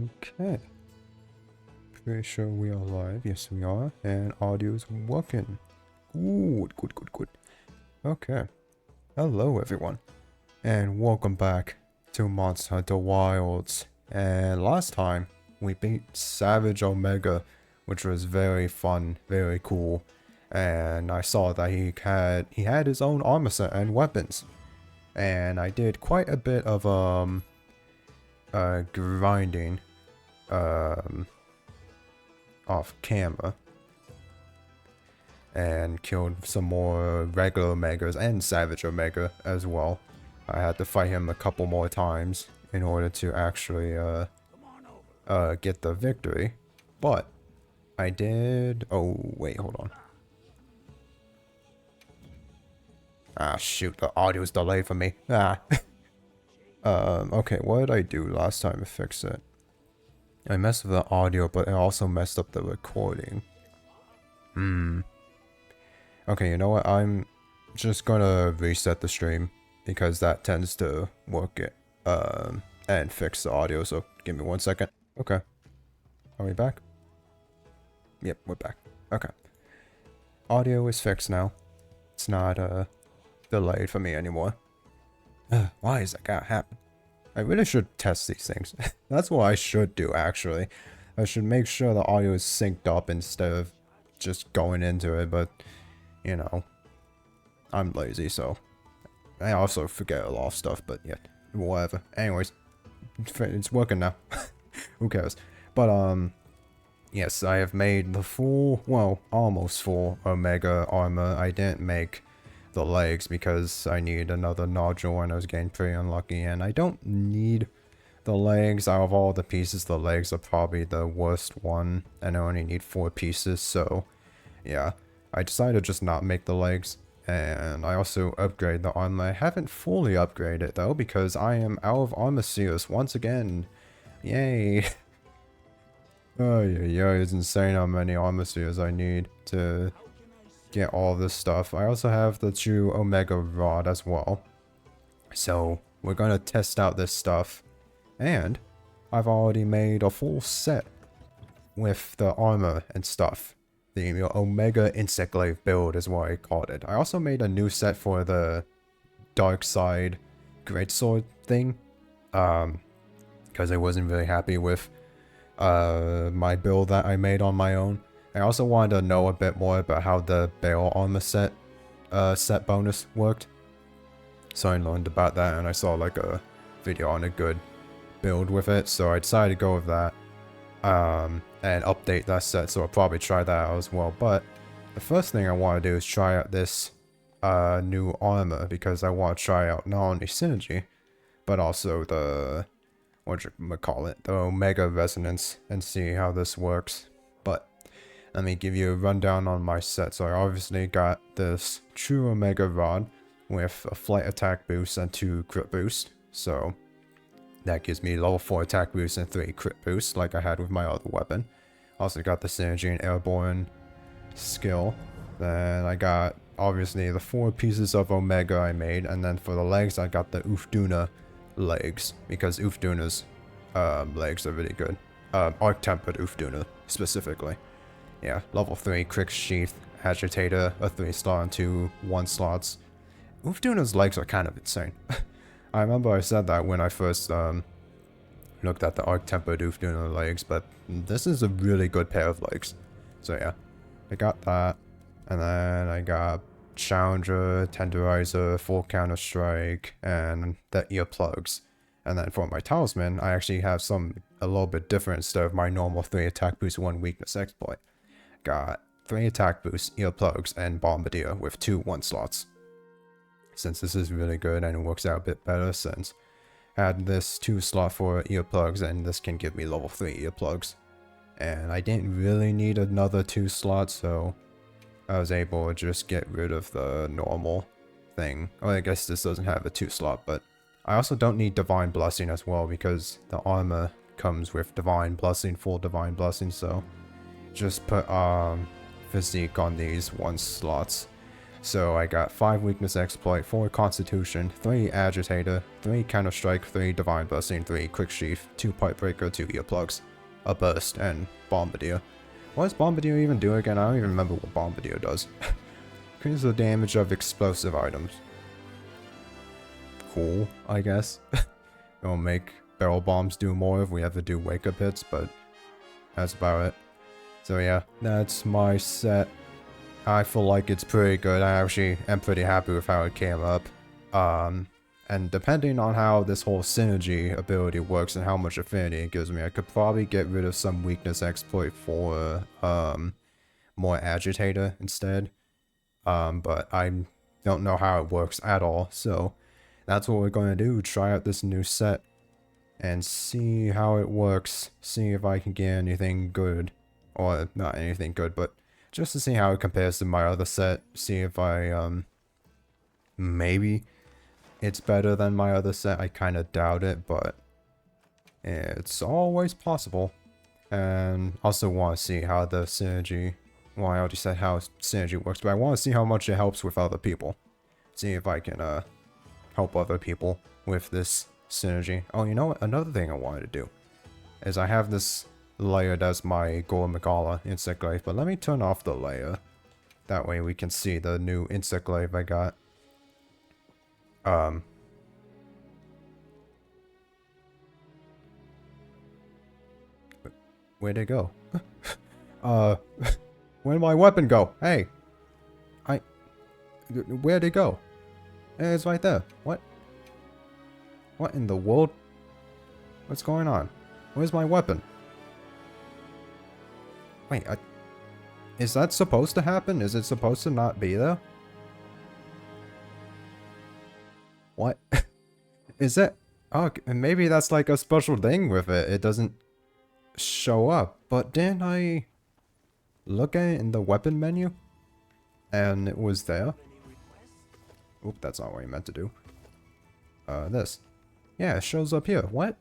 Okay. Pretty sure we are live. Yes, we are. And audio's working. Good, good, good, good. Okay. Hello, everyone. And welcome back to Monster Hunter Wilds. And last time, we beat Savage Omega, which was very fun, very cool. And I saw that he had his own armor set and weapons. And I did quite a bit of, grinding, off camera and killed some more regular Omegas and Savage Omega as well. I had to fight him a couple more times in order to actually get the victory, but I did. Oh wait, hold on. Ah shoot, the audio's delayed for me. Ah. Okay, what did I do last time to fix it? I messed with the audio, but I also messed up the recording. Okay, you know what? I'm just gonna reset the stream because that tends to work it and fix the audio. So give me 1 second. Okay, are we back? Yep, we're back. Okay, audio is fixed now. It's not delayed for me anymore. Why is that gotta happen? I really should test these things. That's what I should do, actually. I should make sure the audio is synced up instead of just going into it, but, you know, I'm lazy, so I also forget a lot of stuff, but yeah, whatever. Anyways, it's working now. Who cares? But, yes, I have made the full, well, almost full Omega armor. I didn't make the legs because I need another nodule and I was getting pretty unlucky, and I don't need the legs. Out of all the pieces, the legs are probably the worst one, and I only need 4 pieces, so yeah, I decided to just not make the legs. And I also upgrade the armor. I haven't fully upgraded though because I am out of armor seals once again. Yay. Oh yeah, it's insane how many armor seals I need to get all this stuff. I also have the true Omega Rod as well. So we're gonna test out this stuff. And I've already made a full set with the armor and stuff. The Omega Insect Glaive build is what I called it. I also made a new set for the Dark Side Greatsword thing. Because I wasn't really happy with my build that I made on my own. I also wanted to know a bit more about how the Bale armor set bonus worked. So I learned about that and I saw like a video on a good build with it, so I decided to go with that. And update that set, so I'll probably try that out as well. But the first thing I want to do is try out this new armor, because I want to try out not only Synergy, but also the, the Omega Resonance, and see how this works. But let me give you a rundown on my set. So I obviously got this true Omega Rod with a flight attack boost and 2 crit boost, so that gives me level 4 attack boost and 3 crit boost like I had with my other weapon. Also got the Synergy and Airborne skill. Then I got obviously the 4 pieces of Omega I made, and then for the legs I got the Ufduna legs, because Ufduna's legs are really good. Arc-tempered Ufduna specifically. Yeah, level 3 Crick Sheath, Agitator, a 3-slot and 2 1-slots. Ufduna's legs are kind of insane. I remember I said that when I first looked at the Arc-tempered Ufduna legs, but this is a really good pair of legs. So yeah, I got that, and then I got Challenger, Tenderizer, full Counter Strike, and the earplugs. And then for my talisman, I actually have a little bit different instead of my normal 3 attack boost, 1 weakness exploit. Got 3 attack boosts, earplugs, and Bombardier with 2 1-slots. Since this is really good and it works out a bit better, since I had this 2-slot for earplugs, and this can give me level 3 earplugs. And I didn't really need another 2 slots, so I was able to just get rid of the normal thing. Well, I guess this doesn't have a 2-slot, but I also don't need Divine Blessing as well, because the armor comes with Divine Blessing, full Divine Blessing, so just put Physique on these 1 slots. So I got 5 weakness exploit, 4 constitution, 3 agitator, 3 counter strike, 3 divine blessing, 3 quick sheath, 2 pipe breaker, 2 earplugs, a burst, and bombardier. What does bombardier even do again? I don't even remember what bombardier does. Increases the damage of explosive items. Cool, I guess. It'll make barrel bombs do more if we ever do wake up hits, but that's about it. So yeah, that's my set. I feel like it's pretty good. I actually am pretty happy with how it came up. And depending on how this whole synergy ability works and how much affinity it gives me, I could probably get rid of some weakness exploit for more agitator instead. But I don't know how it works at all, so that's what we're going to do. Try out this new set and see how it works. See if I can get anything good. Or not anything good, but just to see how it compares to my other set. See if I, maybe it's better than my other set. I kind of doubt it, but it's always possible. And also want to see how the synergy, well, I already said how synergy works, but I want to see how much it helps with other people. See if I can, help other people with this synergy. Oh, you know what? Another thing I wanted to do is I have this layer that's my Golem Megala insect glaive, but let me turn off the layer. That way we can see the new insect glaive I got. Where'd it go? Where'd my weapon go? Hey! Where'd it go? It's right there. What? What in the world? What's going on? Where's my weapon? Wait, is that supposed to happen? Is it supposed to not be there? What? Is it? Oh, maybe that's like a special thing with it. It doesn't show up. But didn't I look at it in the weapon menu? And it was there? Oop, that's not what I meant to do. This. Yeah, it shows up here. What?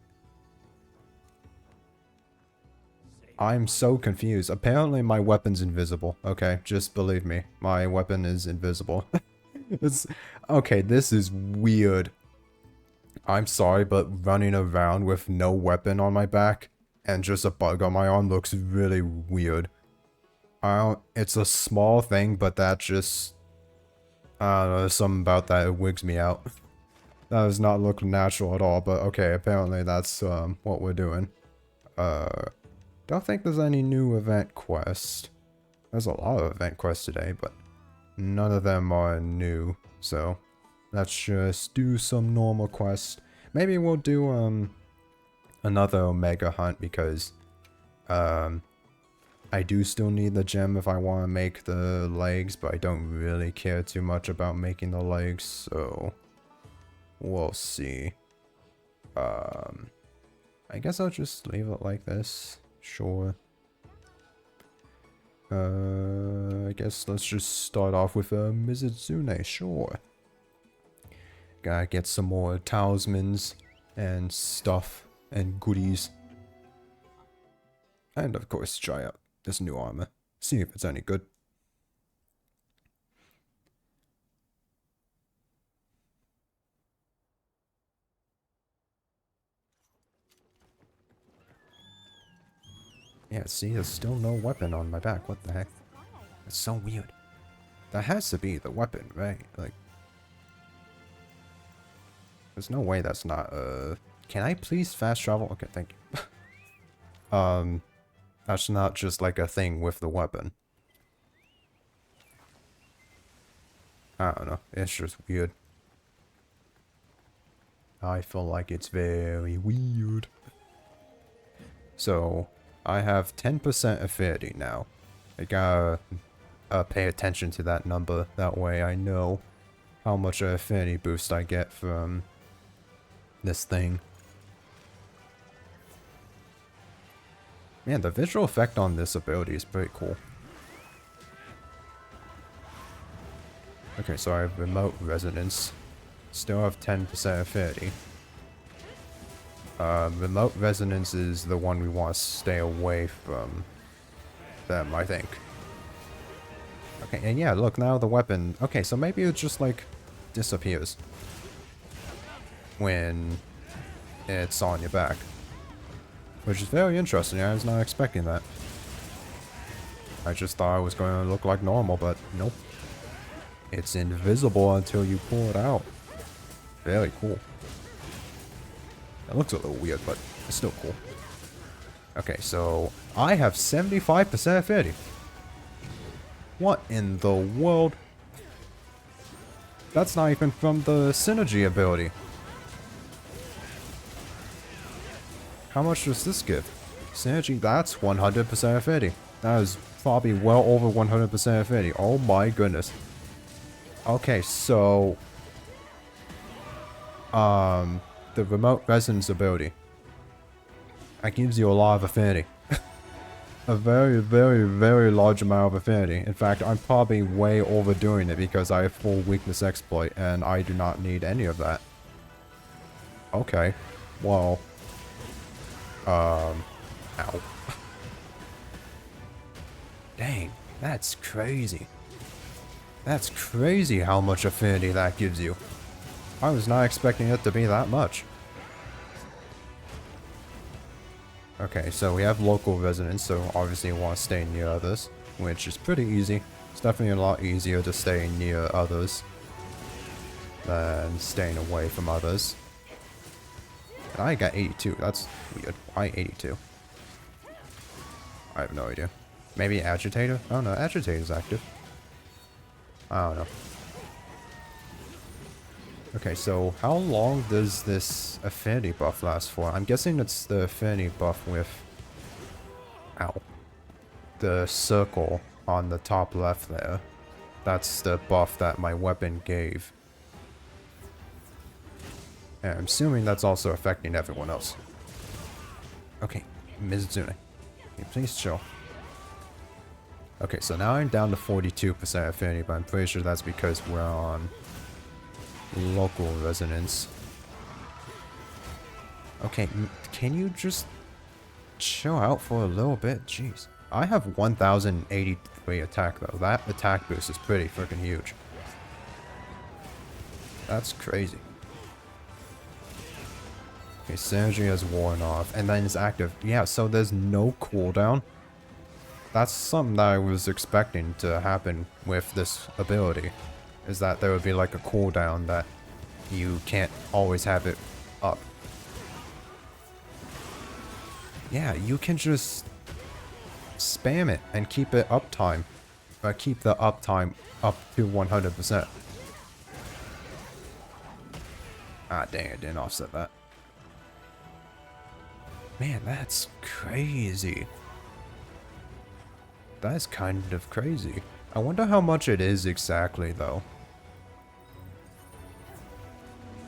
I'm so confused. Apparently my weapon's invisible. Okay, just believe me. My weapon is invisible. Okay, this is weird. I'm sorry, but running around with no weapon on my back and just a bug on my arm looks really weird. It's a small thing, but that just, I don't know, there's something about that, it wigs me out. That does not look natural at all, but okay, apparently that's what we're doing. Don't think there's any new event quest. There's a lot of event quests today, but none of them are new. So let's just do some normal quests. Maybe we'll do another Omega hunt because I do still need the gem if I want to make the legs, but I don't really care too much about making the legs, so we'll see. I guess I'll just leave it like this. Sure. I guess let's just start off with Mizuzune, sure. Gotta get some more talismans and stuff and goodies. And of course try out this new armor. See if it's any good. Yeah, see, there's still no weapon on my back. What the heck? That's so weird. That has to be the weapon, right? Like, there's no way that's not, can I please fast travel? Okay, thank you. That's not just like a thing with the weapon. I don't know. It's just weird. I feel like it's very weird. So, I have 10% affinity now. I gotta pay attention to that number. That way I know how much affinity boost I get from this thing. Man, the visual effect on this ability is pretty cool. Okay, so I have remote resonance. Still have 10% affinity. Remote resonance is the one we want to stay away from them, I think. Okay, and yeah, look, now the weapon... Okay, so maybe it just, like, disappears when it's on your back. Which is very interesting. I was not expecting that. I just thought it was going to look like normal, but nope. It's invisible until you pull it out. Very cool. It looks a little weird, but it's still cool. Okay, so I have 75% affinity. What in the world? That's not even from the synergy ability. How much does this give? Synergy, that's 100% affinity. That is probably well over 100% affinity. Oh my goodness. Okay, so... the remote resonance ability. That gives you a lot of affinity. A very, very, very large amount of affinity. In fact, I'm probably way overdoing it because I have full weakness exploit and I do not need any of that. Okay. Well. Ow. Dang, that's crazy. That's crazy how much affinity that gives you. I was not expecting it to be that much. Okay, so we have local resonance, so obviously we want to stay near others, which is pretty easy. It's definitely a lot easier to stay near others than staying away from others. And I got 82, that's weird. Why 82? I have no idea. Maybe Agitator? Oh no, Agitator's active. I don't know. Okay, so how long does this affinity buff last for? I'm guessing it's the affinity buff with... Ow. The circle on the top left there. That's the buff that my weapon gave. And I'm assuming that's also affecting everyone else. Okay, Mizune. Please chill. Okay, so now I'm down to 42% affinity, but I'm pretty sure that's because we're on... local resonance. Okay, can you just chill out for a little bit? Jeez. I have 1083 attack though. That attack boost is pretty freaking huge. That's crazy. Okay, synergy has worn off and then it's active. Yeah, so there's no cooldown. That's something that I was expecting to happen with this ability. Is that there would be like a cooldown that you can't always have it up. Yeah, you can just spam it and keep it uptime. Keep the uptime up to 100%. Ah, dang it, didn't offset that. Man, that's crazy. That is kind of crazy. I wonder how much it is exactly, though.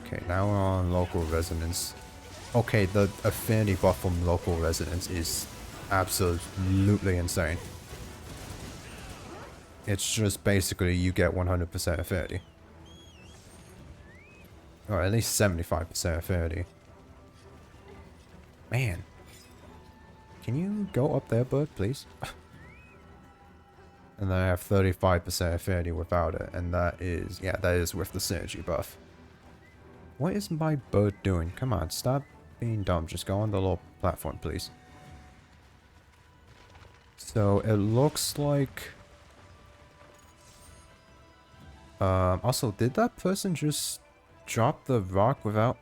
Okay, now we're on local resonance. Okay, the affinity buff from local resonance is absolutely insane. It's just basically you get 100% affinity. Or at least 75% affinity. Man. Can you go up there, bud, please? And then I have 35% affinity without it. And that is, yeah, that is with the synergy buff. What is my bird doing? Come on, stop being dumb. Just go on the little platform, please. So it looks like... also, did that person just drop the rock without...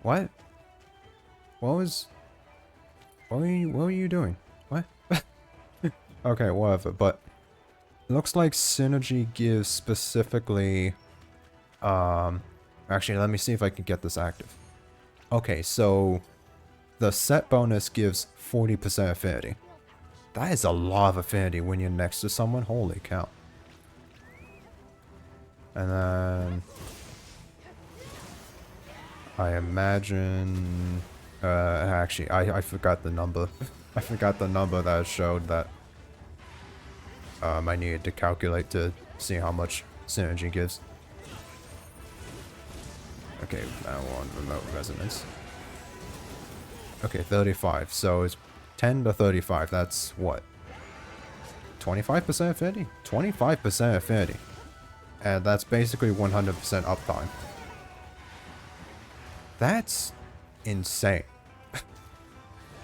What? What were you doing? What? Okay, whatever, but... Looks like synergy gives specifically... Actually, let me see if I can get this active. Okay, so... The set bonus gives 40% affinity. That is a lot of affinity when you're next to someone. Holy cow. And then... I imagine... actually, I forgot the number. I forgot the number that showed that... I needed to calculate to see how much synergy gives. Okay, now we're on remote resonance. Okay, 35. So it's 10 to 35. That's what? 25% affinity? 25% affinity. And that's basically 100% uptime. That's insane.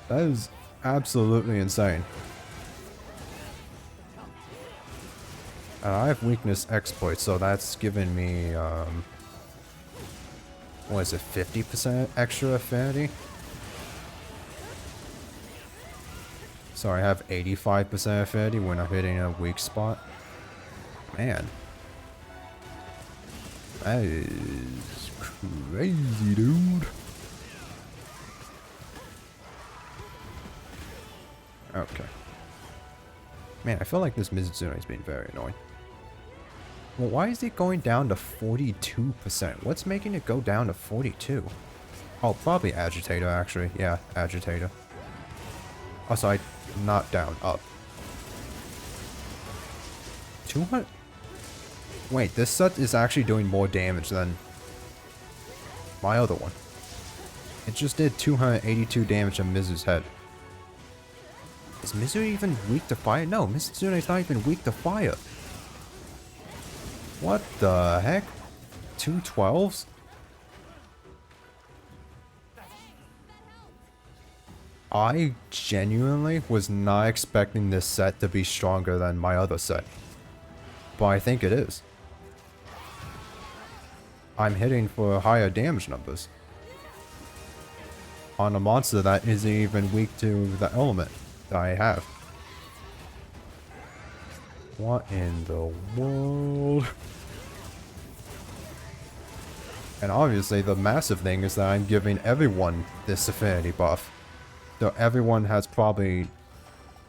That is absolutely insane. And I have weakness exploit, so that's giving me, what is it, 50% extra affinity? So I have 85% affinity when I'm hitting a weak spot. Man. That is crazy, dude. Okay. Man, I feel like this Mizutsuno has been very annoying. Well, why is it going down to 42%? What's making it go down to 42? Oh, probably Agitator, actually. Yeah, Agitator. Oh, sorry, not down, up. 200? Wait, this set is actually doing more damage than my other one. It just did 282 damage on Mizu's head. Is Mizu even weak to fire? No, Mizutsuno is not even weak to fire. What the heck? 212s? I genuinely was not expecting this set to be stronger than my other set. But I think it is. I'm hitting for higher damage numbers. On a monster that isn't even weak to the element that I have. What in the world? And obviously the massive thing is that I'm giving everyone this affinity buff. So everyone has probably,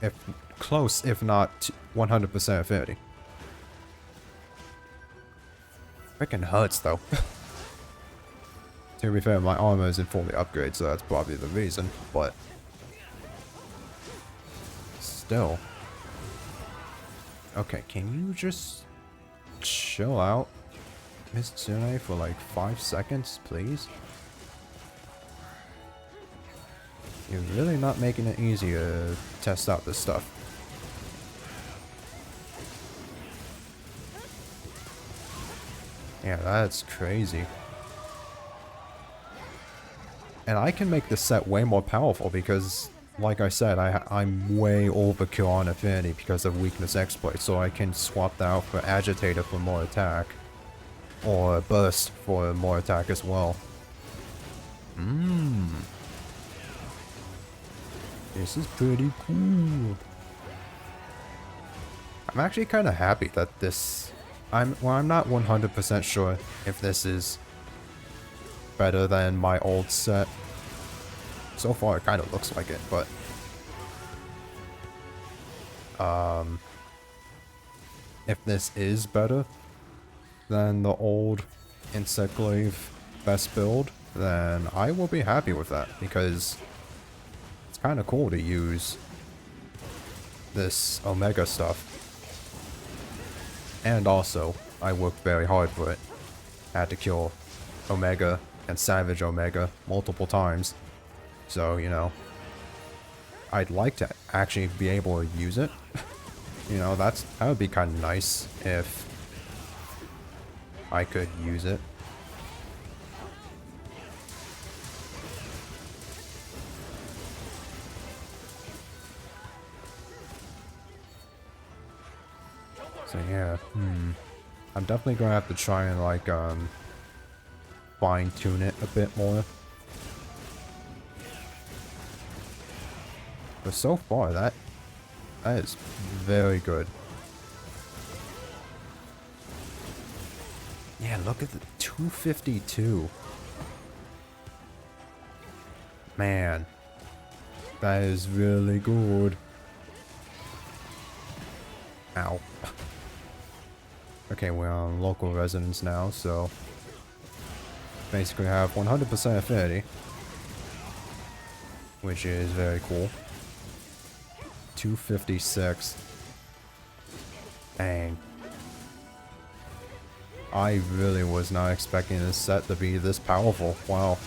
if close, if not 100% affinity. Freaking hurts though. To be fair, my armor isn't fully upgraded, so that's probably the reason, but still. Okay, can you just chill out, Miss Tsune, for like 5 seconds, please? You're really not making it easy to test out this stuff. Yeah, that's crazy. And I can make this set way more powerful because, like I said, I'm way overkill on affinity because of weakness exploit, so I can swap that out for Agitator for more attack. Or Burst for more attack as well. This is pretty cool. I'm actually kind of happy that this... I'm not 100% sure if this is better than my old set. So far it kind of looks like it, but if this is better than the old Insect Glaive best build, then I will be happy with that, because it's kind of cool to use this Omega stuff. And also, I worked very hard for it. I had to kill Omega and Savage Omega multiple times. So, you know, I'd like to actually be able to use it. You know, that would be kind of nice if I could use it. So yeah, I'm definitely gonna have to try and like fine tune it a bit more. But so far that is very good. Yeah, look at the 252. Man, that is really good. Ow. Okay, we're on local residence now, so basically have 100% affinity, which is very cool. 256. Dang. I really was not expecting this set to be this powerful. Wow.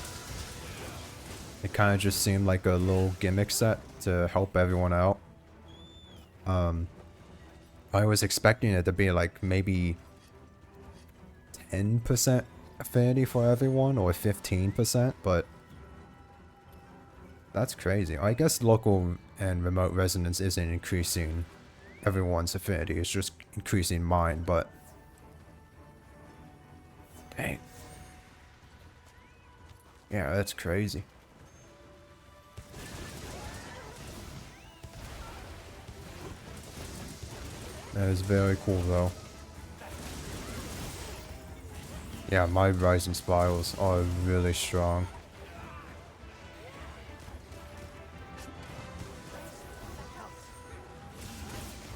It kind of just seemed like a little gimmick set to help everyone out. I was expecting it to be like maybe 10% affinity for everyone or 15%, but that's crazy. I guess local and remote resonance isn't increasing everyone's affinity, it's just increasing mine, but dang. Yeah, that's crazy. That is very cool though. Yeah, my rising spirals are really strong.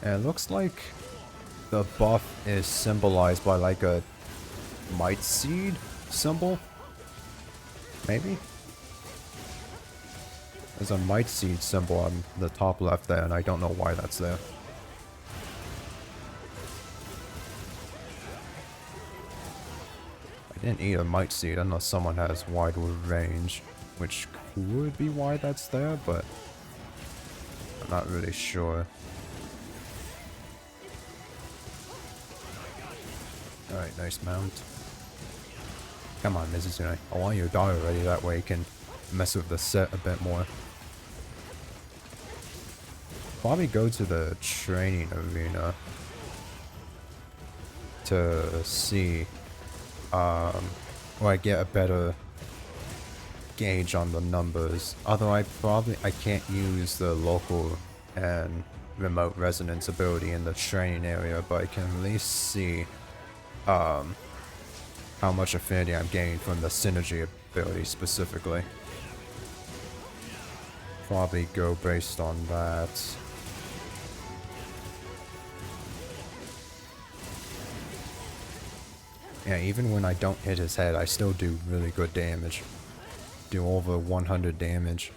And it looks like the buff is symbolized by like a might seed symbol? Maybe? There's a might seed symbol on the top left there, and I don't know why that's there. I didn't eat a might seed unless someone has wide range, which could be why that's there, but I'm not really sure. Alright, nice mount. Come on, Mizuzune. I want you to die already, that way you can mess with the set a bit more. Probably go to the training arena to see, or I get a better gauge on the numbers. Although I can't use the local and remote resonance ability in the training area, but I can at least see, how much affinity I'm gaining from the synergy ability specifically. Probably go based on that. Yeah, even when I don't hit his head, I still do really good damage. Do over 100 damage.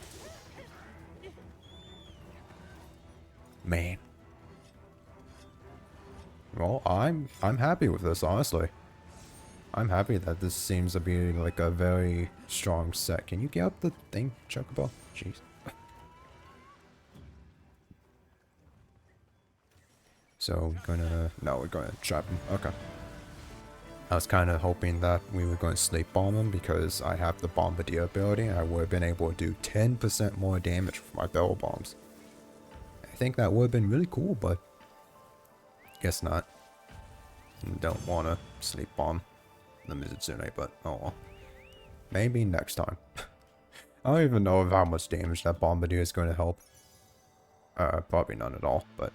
Man. Well, I'm happy with this, honestly. I'm happy that this seems to be like a very strong set. Can you get up the thing, Chocobo? Jeez. So we're gonna trap him. Okay. I was kind of hoping that we were going to sleep bomb him because I have the bombardier ability and I would have been able to do 10% more damage with my barrel bombs. I think that would have been really cool, but guess not. Don't want to sleep bomb the Mizuzune, but oh well. Maybe next time. I don't even know how much damage that bombardier is going to help. Probably none at all, but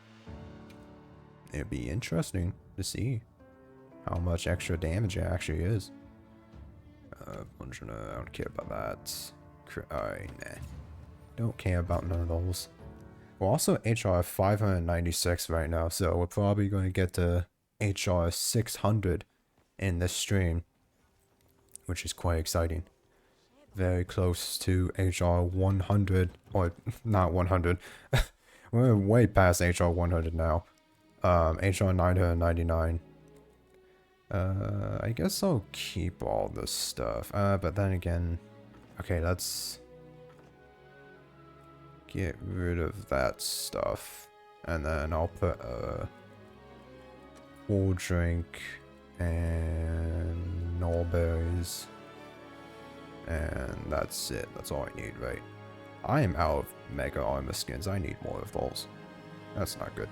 it'd be interesting to see how much extra damage it actually is. I don't care about that. Nah. Don't care about none of those. We're also HR 596 right now, so we're probably going to get to HR 600 in this stream, which is quite exciting. Very close to HR 100, or not 100. We're way past HR 100 now. HR 999. I guess I'll keep all this stuff. But then again, okay, let's get rid of that stuff. And then I'll put a full drink and null berries. And that's it. That's all I need, right? I am out of mega armor skins. I need more of those. That's not good.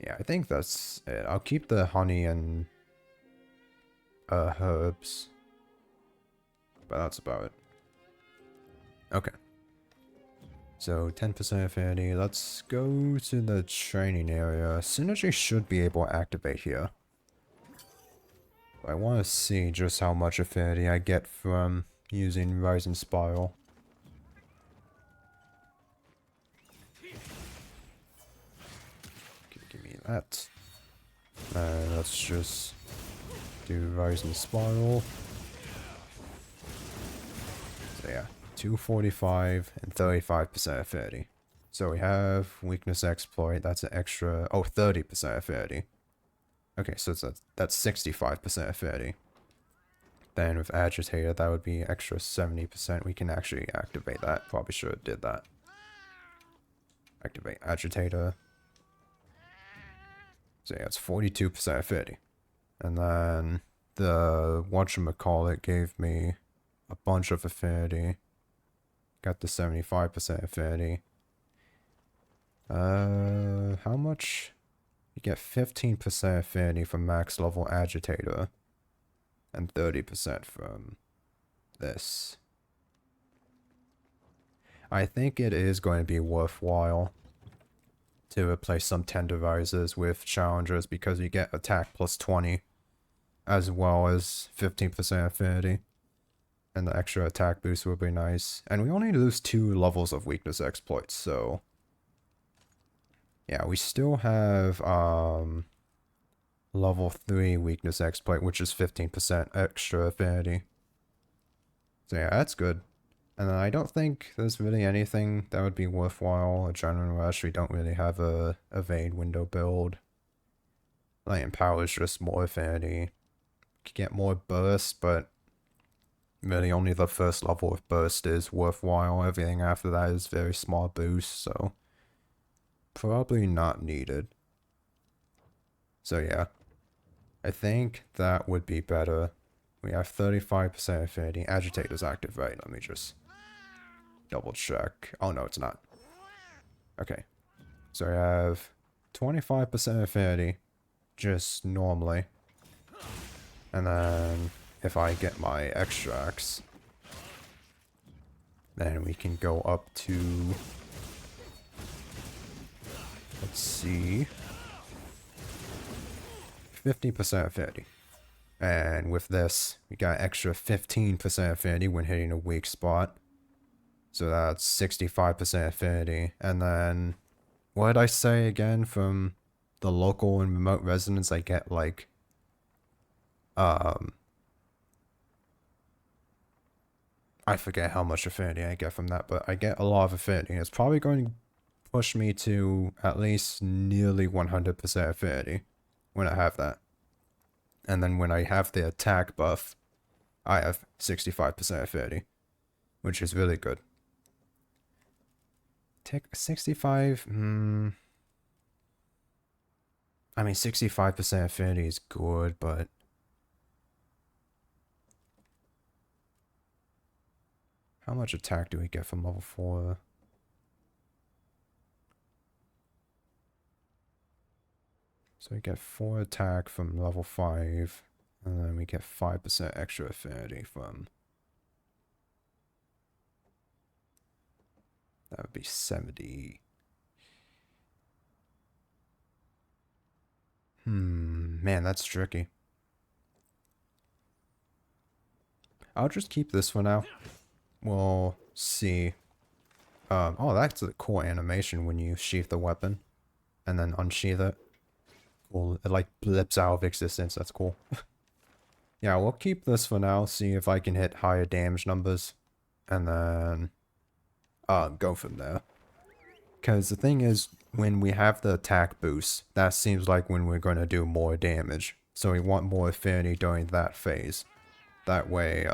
Yeah, I think that's it. I'll keep the honey and herbs. But that's about it. Okay. So 10% affinity. Let's go to the training area. Synergy should be able to activate here. I want to see just how much affinity I get from using Rising Spiral. Give me that. Let's just do Rising Spiral. So yeah, 245 and 35% affinity. So we have Weakness Exploit, that's an extra, 30% affinity. Okay, so that's 65% affinity. Then with Agitator, that would be extra 70%. We can actually activate that. Probably should have did that. Activate Agitator. So yeah, it's 42% affinity. And then the whatchamacallit gave me a bunch of affinity. Got the 75% affinity. How much? You get 15% affinity from max level agitator. And 30% from this. I think it is going to be worthwhile to replace some tenderizers with challengers because you get attack plus 20 as well as 15% affinity. And the extra attack boost would be nice. And we only lose 2 levels of weakness exploits, so yeah, we still have level 3 weakness exploit, which is 15% extra affinity. So yeah, that's good. And then I don't think there's really anything that would be worthwhile. Adrenaline Rush, we don't really have a evade window build. Lightning Power is just more affinity. You get more burst, but really only the first level of burst is worthwhile. Everything after that is very small boost, so probably not needed. So yeah, I think that would be better. We have 35% affinity. Agitator's active, right? Let me just double check. Oh no, it's not. Okay. So I have 25% affinity, just normally. And then if I get my extracts, then we can go up to, let's see, 50% affinity. And with this, we got extra 15% affinity when hitting a weak spot. So that's 65% affinity. And then, what did I say again from the local and remote residents? I get like, I forget how much affinity I get from that, but I get a lot of affinity. It's probably going to push me to at least nearly 100% affinity when I have that. And then when I have the attack buff, I have 65% affinity, which is really good. Take 65, I mean 65% affinity is good, but how much attack do we get from level 4? So we get 4 attack from level 5, and then we get 5% extra affinity from... That would be 70. Man, that's tricky. I'll just keep this for now. We'll see. Oh, that's a cool animation when you sheath the weapon and then unsheath it. Well, it like blips out of existence. That's cool. Yeah, we'll keep this for now. See if I can hit higher damage numbers, and then go from there. Because the thing is, when we have the attack boost, that seems like when we're going to do more damage. So we want more affinity during that phase. That way,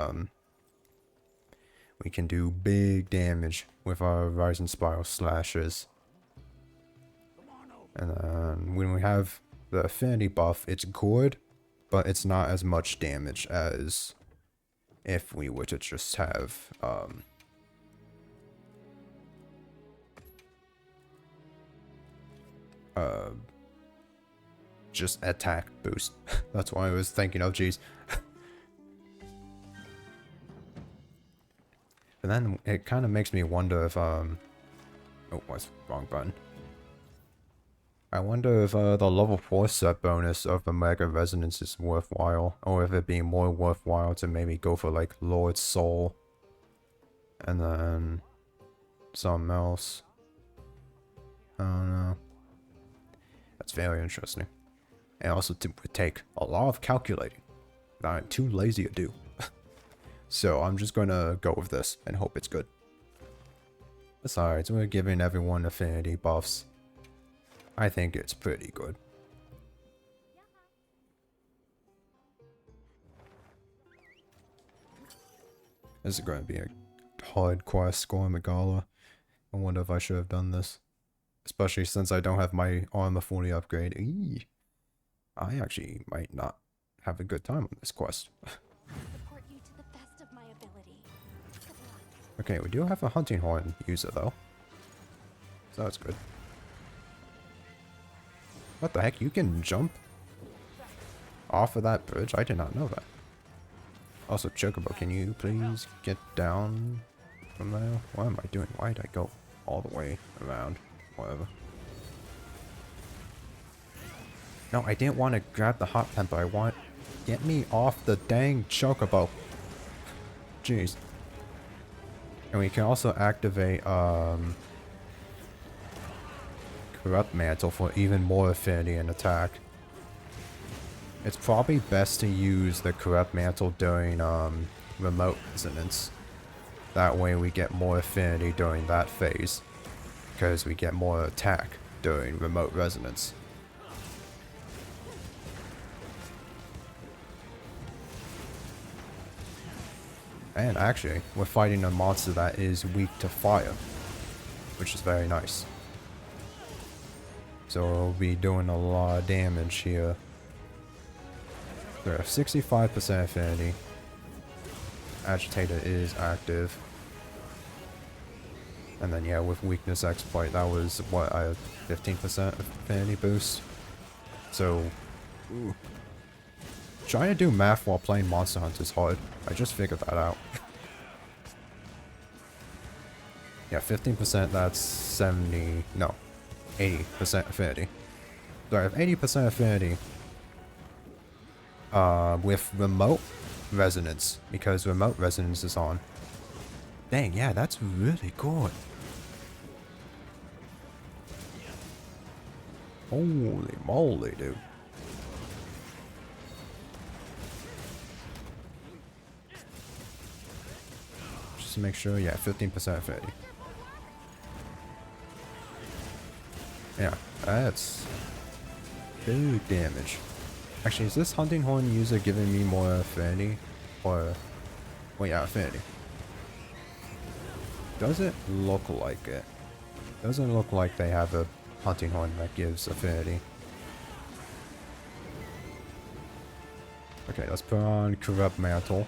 we can do big damage with our Rising Spiral slashes. And then when we have the affinity buff, it's good, but it's not as much damage as if we were to just have, just attack boost. That's what I was thinking of, jeez. But then it kind of makes me wonder if, oh, what's wrong button? I wonder if the level 4 set bonus of the Mega Resonance is worthwhile, or if it'd be more worthwhile to maybe go for like Lord Soul, and then something else. I don't know. That's very interesting. And also would take a lot of calculating that I'm too lazy to do. So I'm just gonna go with this and hope it's good. Besides, we're giving everyone affinity buffs. I think it's pretty good. This is going to be a hard quest going Megala. I wonder if I should have done this. Especially since I don't have my armor fully upgrade. Eee. I actually might not have a good time on this quest. Support you to the best of my ability. Good luck. Okay, we do have a hunting horn user though. So that's good. What the heck? You can jump off of that bridge? I did not know that. Also, Chocobo, can you please get down from there? What am I doing? Why did I go all the way around? Whatever. No, I didn't want to grab the hot temper. I want... Get me off the dang Chocobo. Jeez. And we can also activate, Corrupt Mantle for even more affinity and attack. It's probably best to use the Corrupt Mantle during, Remote Resonance. That way we get more affinity during that phase. Because we get more attack during Remote Resonance. And actually, we're fighting a monster that is weak to fire. Which is very nice. So we'll be doing a lot of damage here. We have 65% affinity. Agitator is active. And then yeah, with weakness exploit, that was what, I have 15% affinity boost. So, ooh. Trying to do math while playing Monster Hunter is hard. I just figured that out. Yeah, 15%, that's 70, no, 80% affinity. So I have 80% affinity with Remote Resonance, because Remote Resonance is on. Dang, yeah, that's really good. Holy moly, dude. Just to make sure, yeah, 15% affinity. Yeah, that's big damage. Actually, is this Hunting Horn user giving me more affinity? Or, well, yeah, affinity. Doesn't look like it. Doesn't look like they have a Hunting Horn that gives affinity. Okay, let's put on Corrupt Mantle.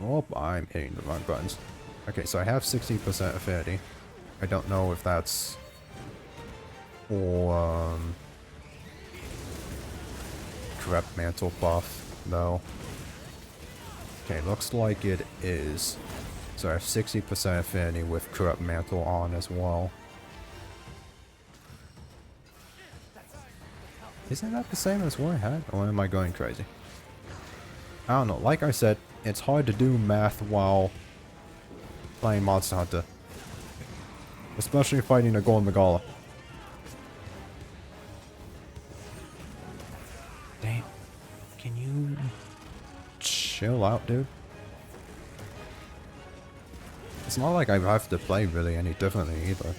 Oh, I'm hitting the wrong buttons. Okay, so I have 60% affinity. I don't know if that's for Corrupt Mantle buff, though. Okay, looks like it is. So I have 60% affinity with Corrupt Mantle on as well. Isn't that the same as what I had? Or am I going crazy? I don't know. Like I said, it's hard to do math while playing Monster Hunter. Especially fighting a Golden Magala. Damn. Can you chill out, dude? It's not like I have to play really any differently either.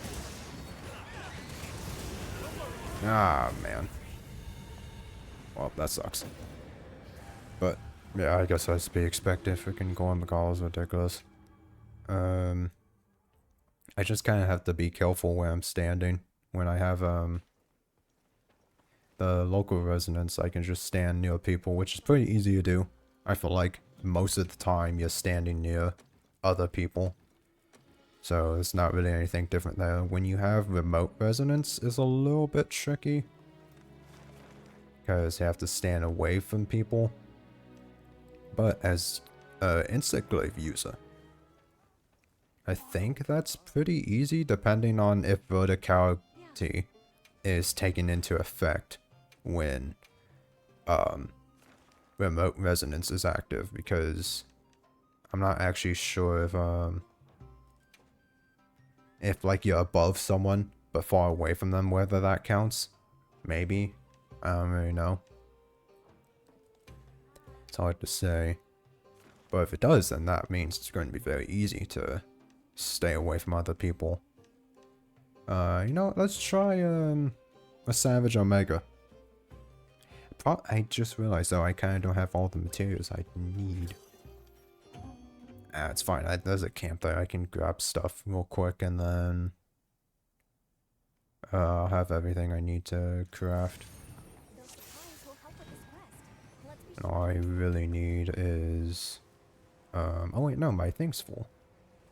Ah, man. Well, that sucks. But, yeah, I guess that's to be expected. Freaking Golden Magala is ridiculous. I just kind of have to be careful where I'm standing. When I have, the local resonance, I can just stand near people, which is pretty easy to do. I feel like most of the time you're standing near other people. So it's not really anything different there. When you have remote resonance, it's a little bit tricky. Because you have to stand away from people. But as an Insect Glaive user, I think that's pretty easy depending on if verticality is taken into effect when remote resonance is active, because I'm not actually sure if like you're above someone but far away from them, whether that counts. Maybe. I don't really know. It's hard to say. But if it does, then that means it's going to be very easy to stay away from other people. You know what? Let's try a Savage Omega. I just realized though I kind of don't have all the materials I need. Ah, it's fine. There's a camp there. I can grab stuff real quick and then I'll have everything I need to craft. Those supplies will help with this quest. Let's be And all I really need is... oh wait, no, my thing's full.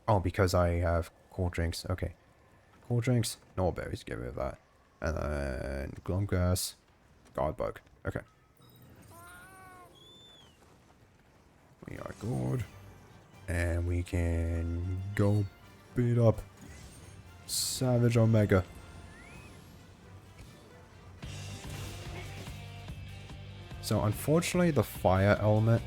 Oh, because I have cool drinks. Okay. Cool drinks, no berries, get rid of that. And then glum grass, guard bug. Okay. We are good. And we can go beat up Savage Omega. So unfortunately the fire element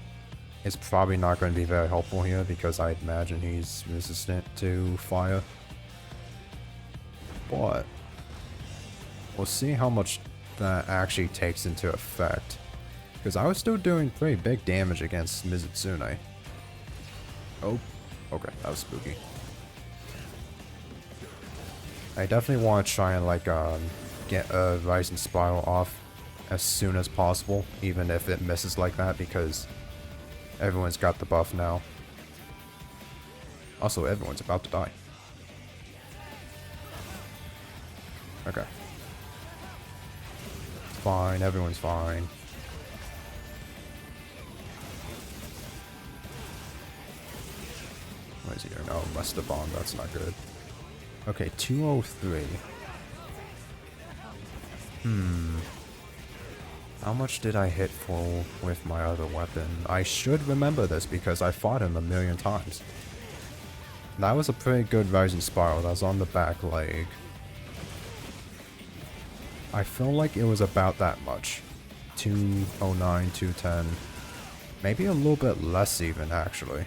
is probably not going to be very helpful here because I imagine he's resistant to fire. But we'll see how much that actually takes into effect. Because I was still doing pretty big damage against Mizitsune. Oh, okay, that was spooky. I definitely want to try and like get a Rising Spiral off as soon as possible, even if it misses like that, because everyone's got the buff now. Also, everyone's about to die. Okay. It's fine, everyone's fine. What is here? No, Muster Bomb, that's not good. Okay, 203. How much did I hit for with my other weapon? I should remember this because I fought him a million times. That was a pretty good Rising Spiral. That was on the back leg. I feel like it was about that much. 209, 210. Maybe a little bit less even, actually.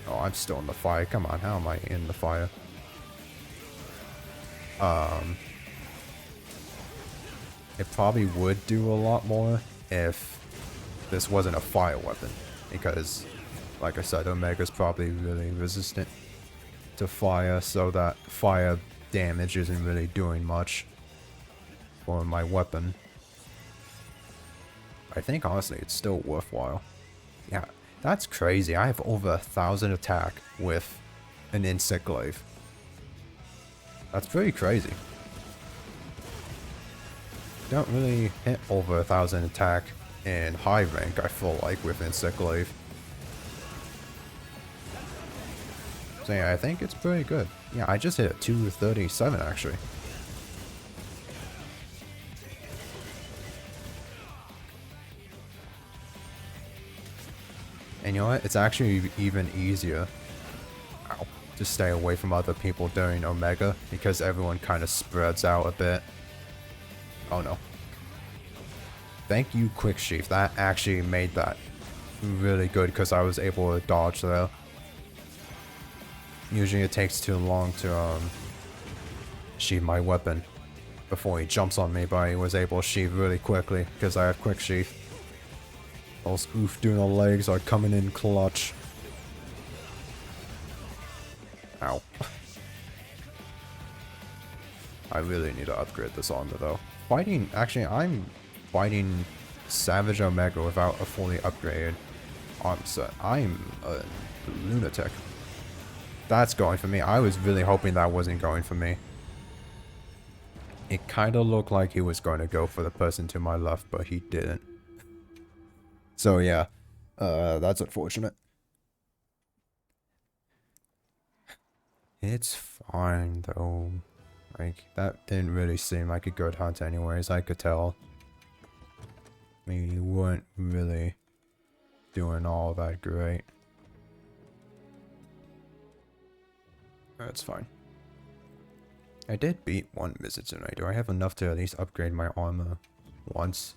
Oh, I'm still in the fire. Come on, how am I in the fire? It probably would do a lot more if this wasn't a fire weapon. Because, like I said, Omega's probably really resistant to fire, so that fire damage isn't really doing much for my weapon. I think, honestly, it's still worthwhile. Yeah, that's crazy. I have over 1,000 attack with an Insect Glaive. That's pretty crazy. Don't really hit over 1,000 attack in high rank, I feel like, with Insect Glaive. So yeah, I think it's pretty good. Yeah, I just hit a 237 actually. And you know what? It's actually even easier to stay away from other people during Omega because everyone kind of spreads out a bit. Oh no. Thank you, Quick Sheath. That actually made that really good because I was able to dodge there. Usually it takes too long to sheath my weapon before he jumps on me, but he was able to sheath really quickly because I have Quick Sheath. Those Oofduna legs are coming in clutch. Ow. I really need to upgrade this armor though. Actually, I'm fighting Savage Omega without a fully upgraded arm set. I'm a lunatic. That's going for me. I was really hoping that wasn't going for me. It kind of looked like he was going to go for the person to my left, but he didn't. So yeah, that's unfortunate. It's fine though. Like, that didn't really seem like a good hunt anyways, I could tell. We weren't really doing all that great. That's fine. I did beat one Mizitsune. Do I have enough to at least upgrade my armor once?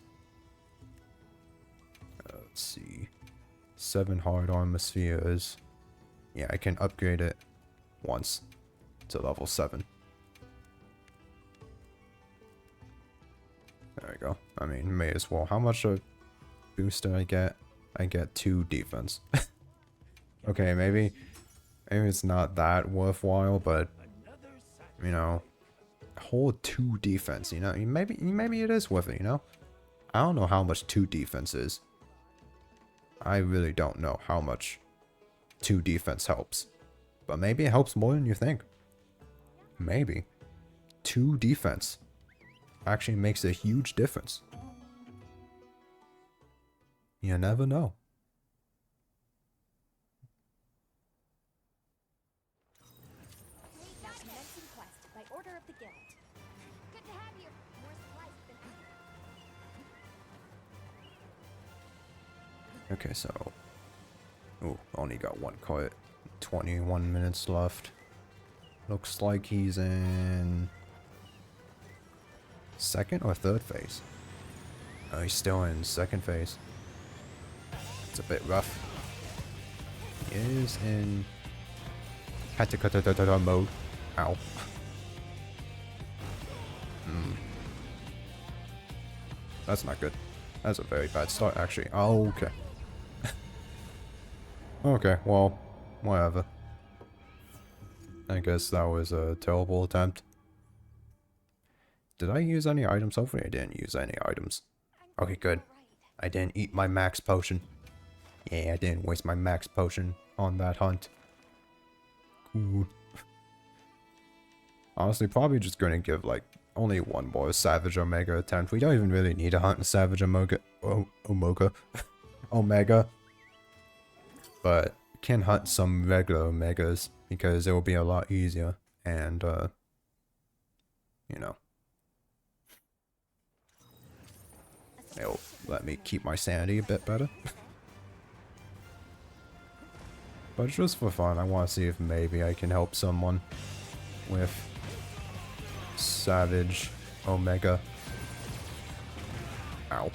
Let's see. 7 hard armor spheres. Yeah, I can upgrade it once to level 7. There we go. I mean, may as well. How much a boost do I get? I get 2 defense. Okay, maybe it's not that worthwhile, but you know, hold 2 defense. You know, maybe it is worth it. You know, I don't know how much 2 defense is. I really don't know how much 2 defense helps, but maybe it helps more than you think. Maybe. 2 defense actually makes a huge difference. You never know. Now commencing quest by order of the guild. Good to have you. More supplies than ever. Okay, so... Ooh, only got 1 cart. 21 minutes left. Looks like he's in... 2nd or 3rd phase? Oh, he's still in 2nd phase. It's a bit rough. He is in... Katakata mode. Ow. That's not good. That's a very bad start, actually. Oh, okay. Okay, well, whatever. I guess that was a terrible attempt. Did I use any items? Hopefully I didn't use any items. Okay, good. I didn't eat my max potion. Yeah, I didn't waste my max potion on that hunt. Cool. Honestly, probably just gonna give, like, only 1 more Savage Omega attempt. We don't even really need to hunt Savage Omega. Omega. But can hunt some regular Omegas because it will be a lot easier. And, you know. It'll let me keep my sanity a bit better. But just for fun, I want to see if maybe I can help someone with Savage Omega. Ow.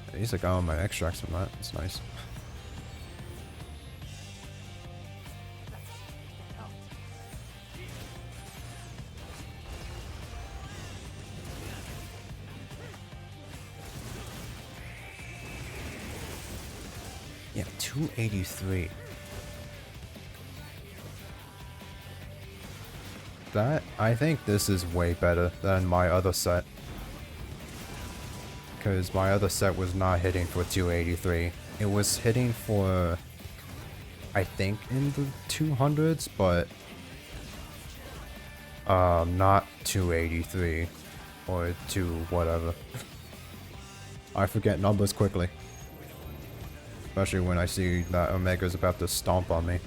At least I got all my extracts from that. That's nice. Yeah, 283. That, I think this is way better than my other set. Because my other set was not hitting for 283. It was hitting for, I think, in the 200s, but not 283 or 2 whatever. I forget numbers quickly. Especially when I see that Omega's about to stomp on me.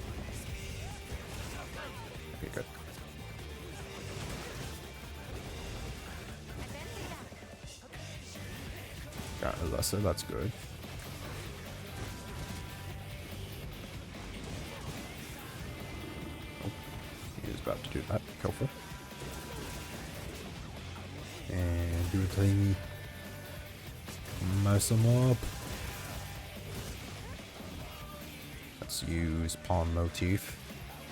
Okay, good. Got a lesser, that's good. Oh, he is about to do that. Careful. And do a thing. Mess him up. Let's use Pawn Motif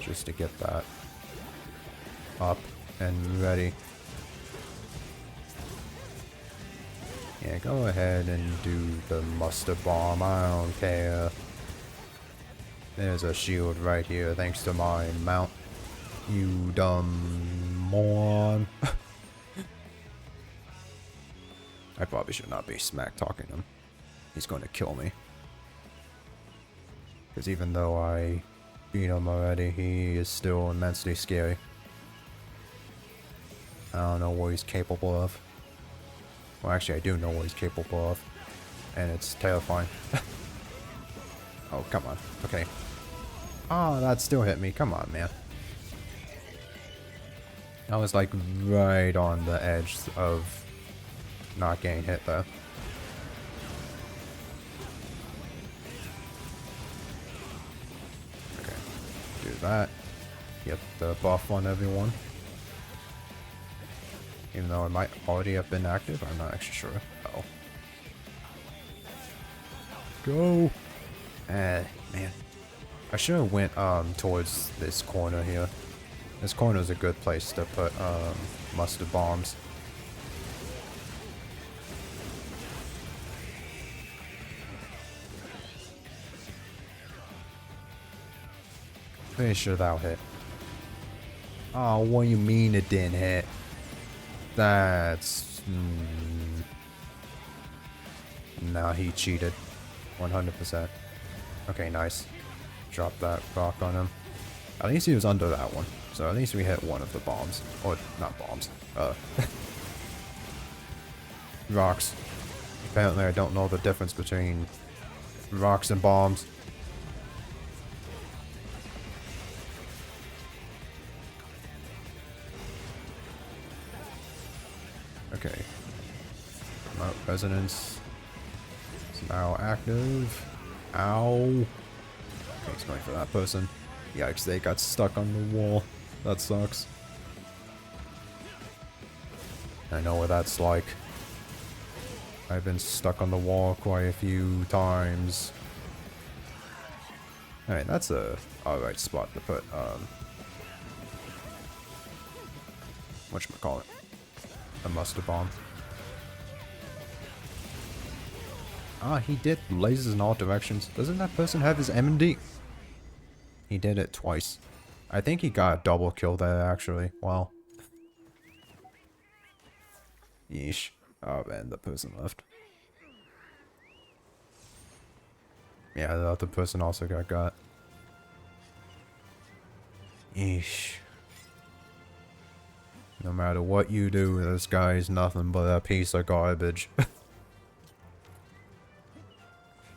just to get that up and ready. Yeah, go ahead and do the Mustard Bomb, I don't care. There's a shield right here thanks to my mount. You dumb moron. I probably should not be smack talking him. He's going to kill me. Because even though I beat him already, he is still immensely scary. I don't know what he's capable of. Well, actually, I do know what he's capable of. And it's terrifying. Oh, come on. Okay. Oh, that still hit me. Come on, man. I was like right on the edge of not getting hit though. Okay. Do that. Get the buff on everyone. Even though it might already have been active, I'm not actually sure. Oh. Go! Man. I should have went towards this corner here. This corner is a good place to put mustard bombs. Pretty sure that'll hit. Oh, what do you mean it didn't hit? That's... Nah, he cheated. 100%. Okay, nice. Drop that rock on him. At least he was under that one. So at least we hit one of the bombs. Or, not bombs. Rocks. Apparently I don't know the difference between rocks and bombs. Okay. Remote resonance is now active. Ow. Okay, he's going for that person. Yikes, they got stuck on the wall. That sucks. I know what that's like. I've been stuck on the wall quite a few times. Alright, that's a alright spot to put, whatchamacallit? A mustard bomb. Ah, he did lasers in all directions. Doesn't that person have his M&D? He did it twice. I think he got a double kill there, actually. Wow. Yeesh. Oh man, the person left. Yeah, the other person also got. Yeesh. No matter what you do, this guy is nothing but a piece of garbage.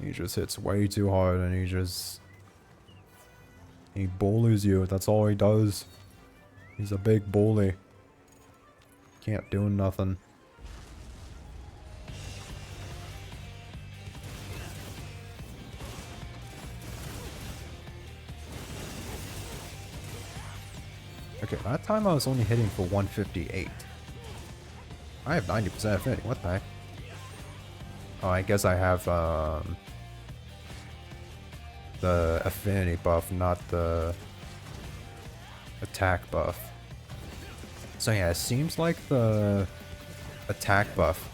He just hits way too hard and he bullies you. That's all he does. He's a big bully. Can't do nothing. Okay, that time I was only hitting for 158. I have 90% affinity. What the heck? Oh, I guess I have the affinity buff, not the attack buff. So yeah, it seems like the attack buff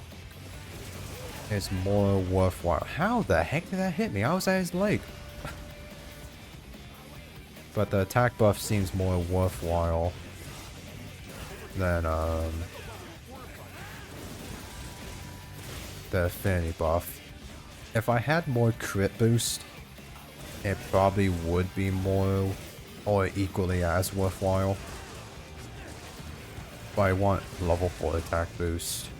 is more worthwhile. How the heck did that hit me? I was at his leg. But the attack buff seems more worthwhile than the affinity buff. If I had more crit boost, it probably would be more or equally as worthwhile. But I want level 4 attack boost.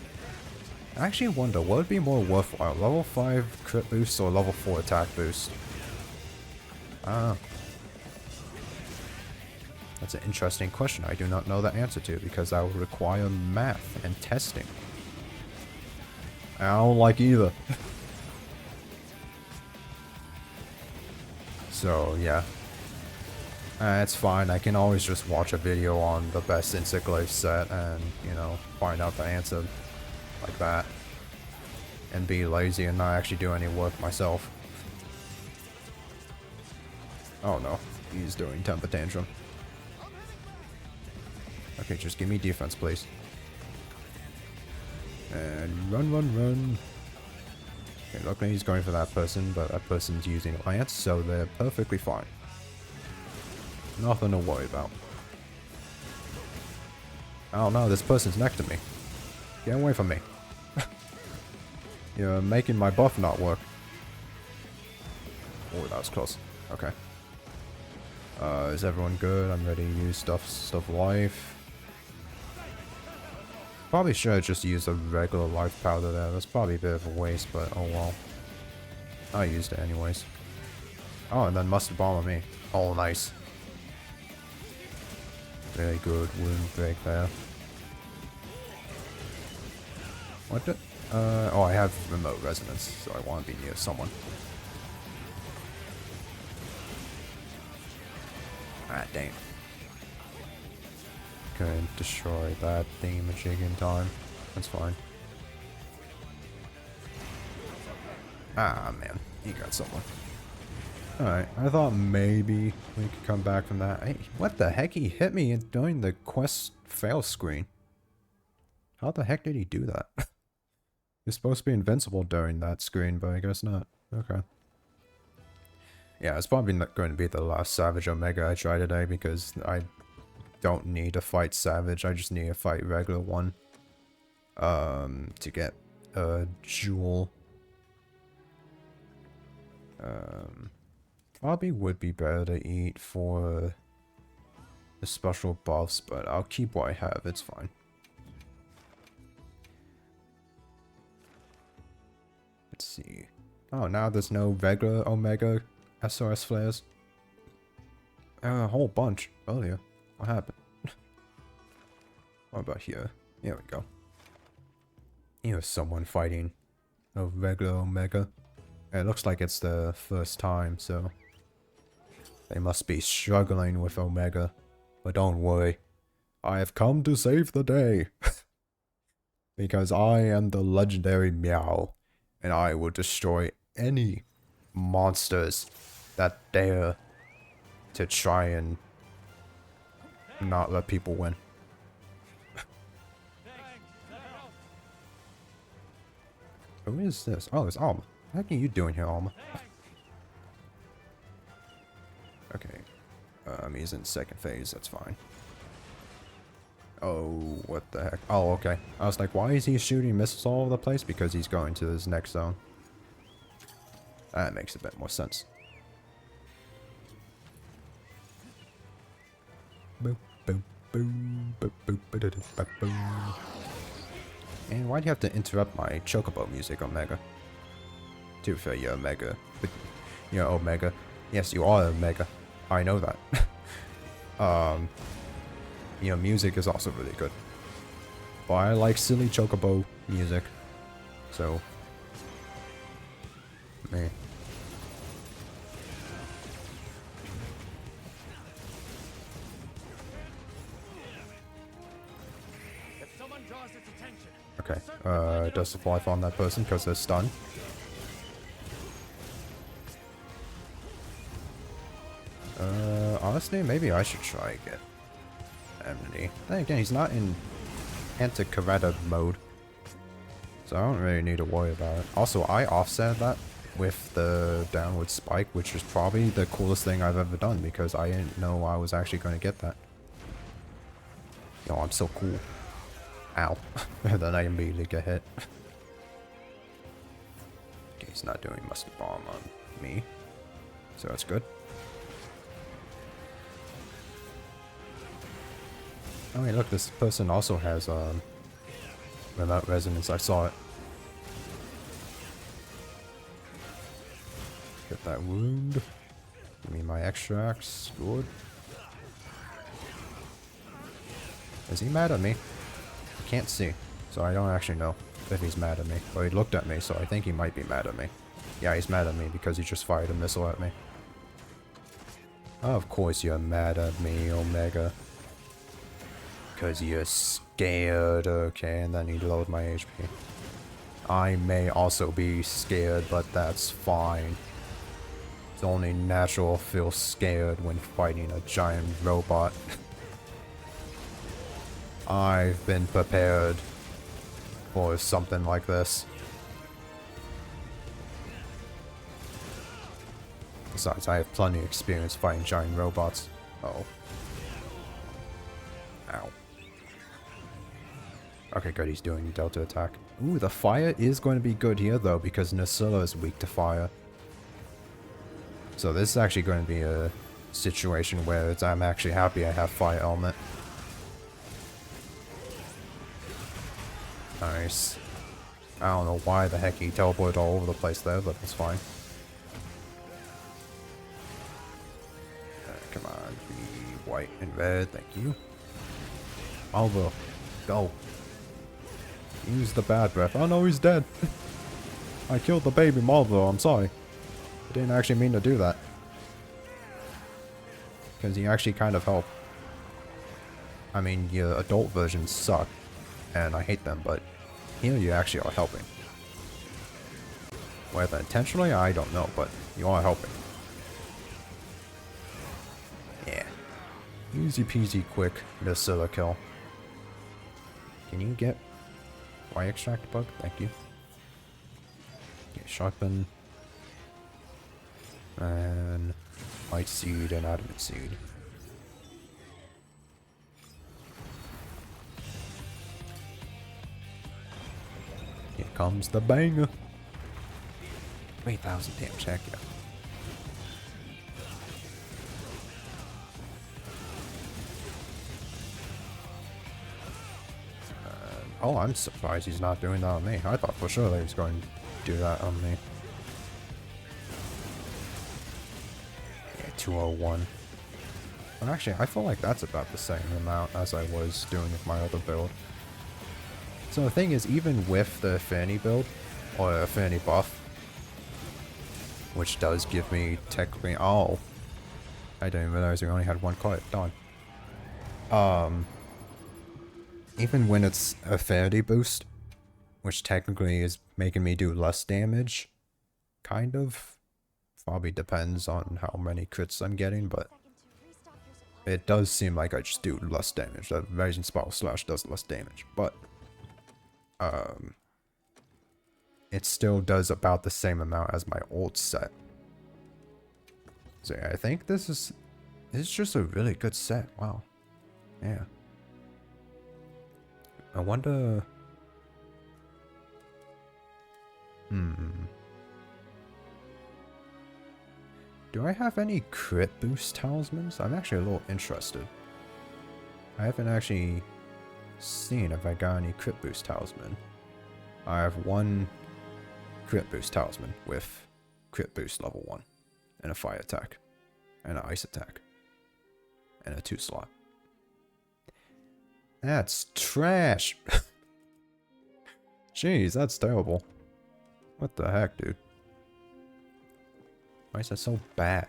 I actually wonder, what would be more worthwhile? Level 5 crit boost or level 4 attack boost? That's an interesting question I do not know the answer to because that would require math and testing. I don't like either. So, yeah. It's fine. I can always just watch a video on the best insect life set and, you know, find out the answer like that. And be lazy and not actually do any work myself. Oh no, he's doing temper tantrum. Okay, just give me defense, please. And run, run, run. Okay, luckily he's going for that person, but that person's using a lance, so they're perfectly fine. Nothing to worry about. Oh no, this person's next to me. Get away from me. You're making my buff not work. Oh, that was close. Okay. Is everyone good? I'm ready to use stuff life. Probably should have just used a regular life powder there. That's probably a bit of a waste, but oh well. I used it anyways. Oh, and then mustard bomb on me. Oh, nice. Very good wound break there. What the? Oh, I have remote resonance, so I want to be near someone. Ah, dang. Couldn't destroy that thingamajig in time. That's fine. Ah, man. You got someone. Alright, I thought maybe we could come back from that. Hey, what the heck? He hit me during the quest fail screen. How the heck did he do that? You're supposed to be invincible during that screen, but I guess not. Okay. Yeah, it's probably not going to be the last Savage Omega I try today because I don't need to fight Savage. I just need to fight regular one. To get a jewel. Probably would be better to eat for the special buffs, but I'll keep what I have. It's fine. Let's see. Oh, now there's no regular Omega SOS flares. A whole bunch earlier. What happened? What about here? Here we go. Here's someone fighting a regular Omega. It looks like it's the first time, so they must be struggling with Omega. But don't worry, I have come to save the day. Because I am the legendary Meow, and I will destroy any monsters that dare to try and not let people win. Who is this? Oh, it's Alma. What are you doing here, Alma? Okay. He's in second phase, that's fine. Oh, what the heck? Oh, okay. I was like, why is he shooting missiles all over the place? Because he's going to this next zone. That makes a bit more sense. Boop, boop, boop, boop, boop, boop, boop, boop. And why do you have to interrupt my Chocobo music, Omega? To be fair, you're Omega. You're Omega. Yes, you are Omega. I know that. You know, music is also really good. But I like silly Chocobo music. So, man. Okay, does the fly on that person because they're stunned? Honestly, maybe I should try again. Enmity. Then again, he's not in anti-Kareta mode. So I don't really need to worry about it. Also, I offset that with the downward spike, which is probably the coolest thing I've ever done because I didn't know I was actually going to get that. Yo, I'm so cool. Ow. Then I immediately get hit. Okay, he's not doing Musty Bomb on me. So that's good. Oh wait, look, this person also has remote resonance. I saw it. Get that wound. Give me my extracts. Good. Is he mad at me? I can't see, so I don't actually know if he's mad at me. But he looked at me, so I think he might be mad at me. Yeah, he's mad at me because he just fired a missile at me. Of course you're mad at me, Omega. Because you're scared, okay, and then you load my HP. I may also be scared, but that's fine. It's only natural to feel scared when fighting a giant robot. I've been prepared for something like this. Besides, I have plenty of experience fighting giant robots. Oh. Ow. Okay, good, he's doing Delta attack. Ooh, the fire is going to be good here, though, because Nasilla is weak to fire. So this is actually going to be a situation where I'm actually happy I have fire element. Nice. I don't know why the heck he teleported all over the place there, but that's fine. Come on, be white and red, thank you. Malvo, go. Use the bad breath. Oh no, he's dead. I killed the baby Malvo, I'm sorry. I didn't actually mean to do that. Because he actually kind of helped. I mean, your adult versions suck. And I hate them, but here you actually are helping. Whether intentionally, I don't know, but you are helping. Yeah. Easy peasy quick Nasilla kill. Can you get Y extract bug? Thank you. Okay, sharpen. And white seed and adamant seed. Here comes the banger. 3,000 damage, heck yeah. Oh, I'm surprised he's not doing that on me. I thought for sure that he was going to do that on me. Yeah, 201. But actually, I feel like that's about the same amount as I was doing with my other build. So the thing is, even with the Affinity build, or Affinity buff, which does give me technically... Oh! I didn't realize we only had one card. Darn. Even when it's Affinity boost, which technically is making me do less damage, kind of. Probably depends on how many crits I'm getting, but Second to restock your supply. it does seem like I just do less damage. The Rising Spiral Slash does less damage, but it still does about the same amount as my old set. So yeah, I think this is just a really good set. Wow. Yeah. I wonder... Do I have any crit boost talismans? I'm actually a little interested. I haven't actually seen if I got any crit boost talisman. I have one crit boost talisman with crit boost level 1 and a fire attack and an ice attack and a 2 slot. That's trash. Jeez, that's terrible. What the heck, dude? Why is that so bad?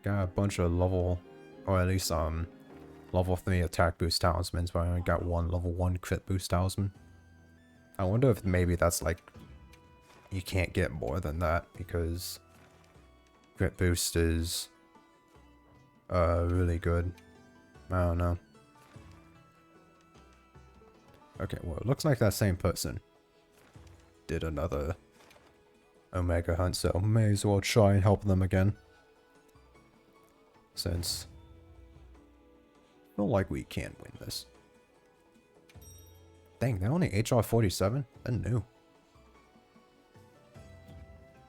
Got a bunch of level, or at least level 3 attack boost talismans, but I only got one level 1 crit boost talisman. I wonder if maybe that's like, you can't get more than that because crit boost is really good. I don't know. Okay, well, it looks like that same person did another Omega hunt, so may as well try and help them again. Since I feel like we can win this. Dang, they're only HR 47? I knew.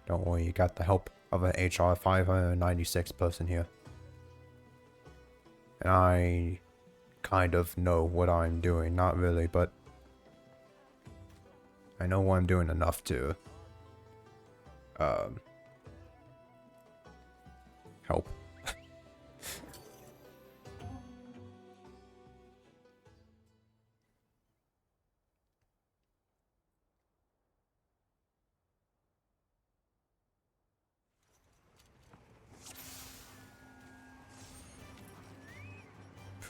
Don't worry, you got the help of an HR 596 person here. And I kind of know what I'm doing. Not really, but I know what I'm doing enough to help.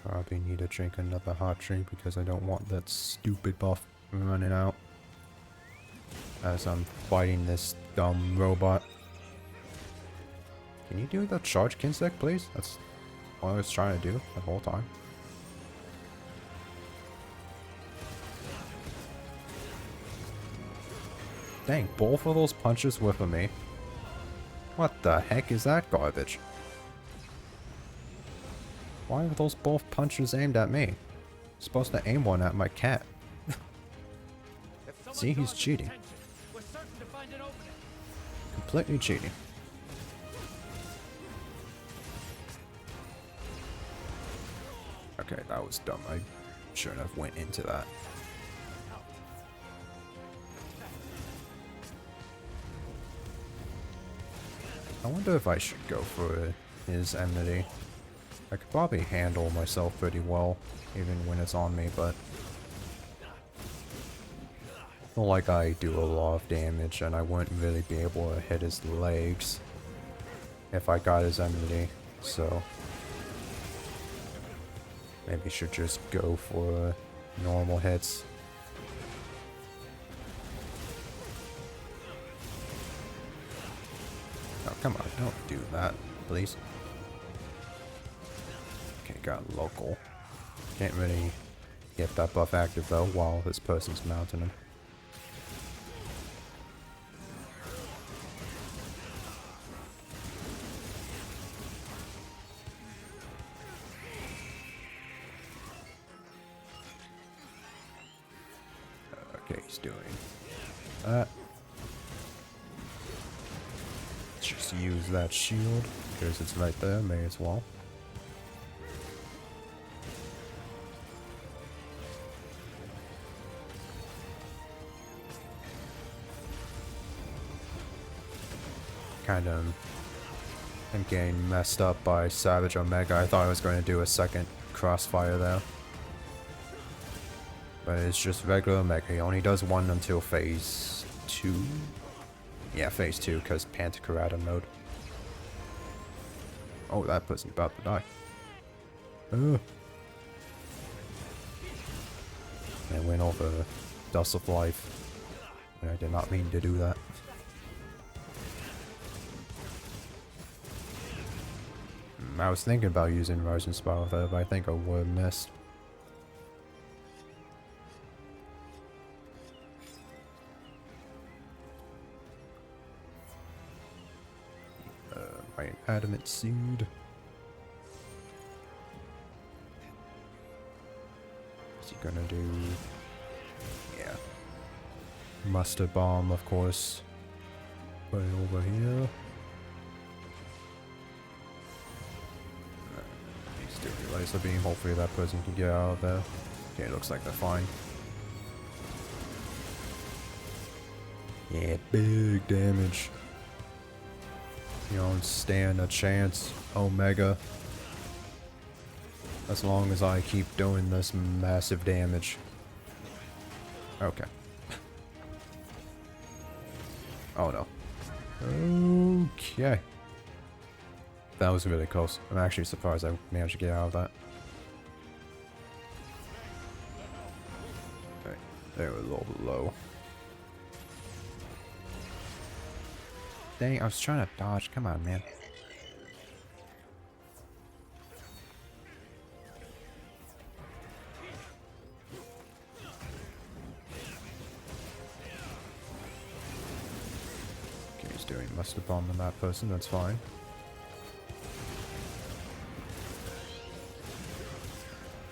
Probably need to drink another hot drink because I don't want that stupid buff running out as I'm fighting this dumb robot. Can you do the charge Kinsec, please? That's what I was trying to do the whole time. Dang, both of those punches whipping me. What the heck is that garbage? Why are those both punches aimed at me? I'm supposed to aim one at my cat. See, he's cheating. Completely cheating. Okay, that was dumb. I shouldn't have went into that. I wonder if I should go for his enmity. I could probably handle myself pretty well, even when it's on me, but I feel like I do a lot of damage and I wouldn't really be able to hit his legs if I got his enmity, so maybe I should just go for normal hits. Oh, come on, don't do that, please. Okay, got local. Can't really get that buff active though while this person's mounting him. Okay, he's doing that. Let's just use that shield because it's right there, may as well. kind of am getting messed up by Savage Omega. I thought I was going to do a second crossfire there. But it's just regular Omega. He only does one until phase 2. Yeah, phase 2, because Pantocrator mode. Oh, that person's about to die. Oh. I went over Dust of Life. I did not mean to do that. I was thinking about using Rising Spiral there, but I think I would have missed. My Adamant Seed. What's he gonna do? Yeah. Mustard Bomb, of course. Put it over here. He's doing laser beam. Hopefully that person can get out of there. Okay, looks like they're fine. Yeah, big damage. You don't stand a chance, Omega. As long as I keep doing this massive damage. Okay. Oh no. Okay. That was really close. I'm actually surprised I managed to get out of that. Okay, they were a little bit low. Dang, I was trying to dodge. Come on, man. Okay, he's doing mustard bomb on that person. That's fine.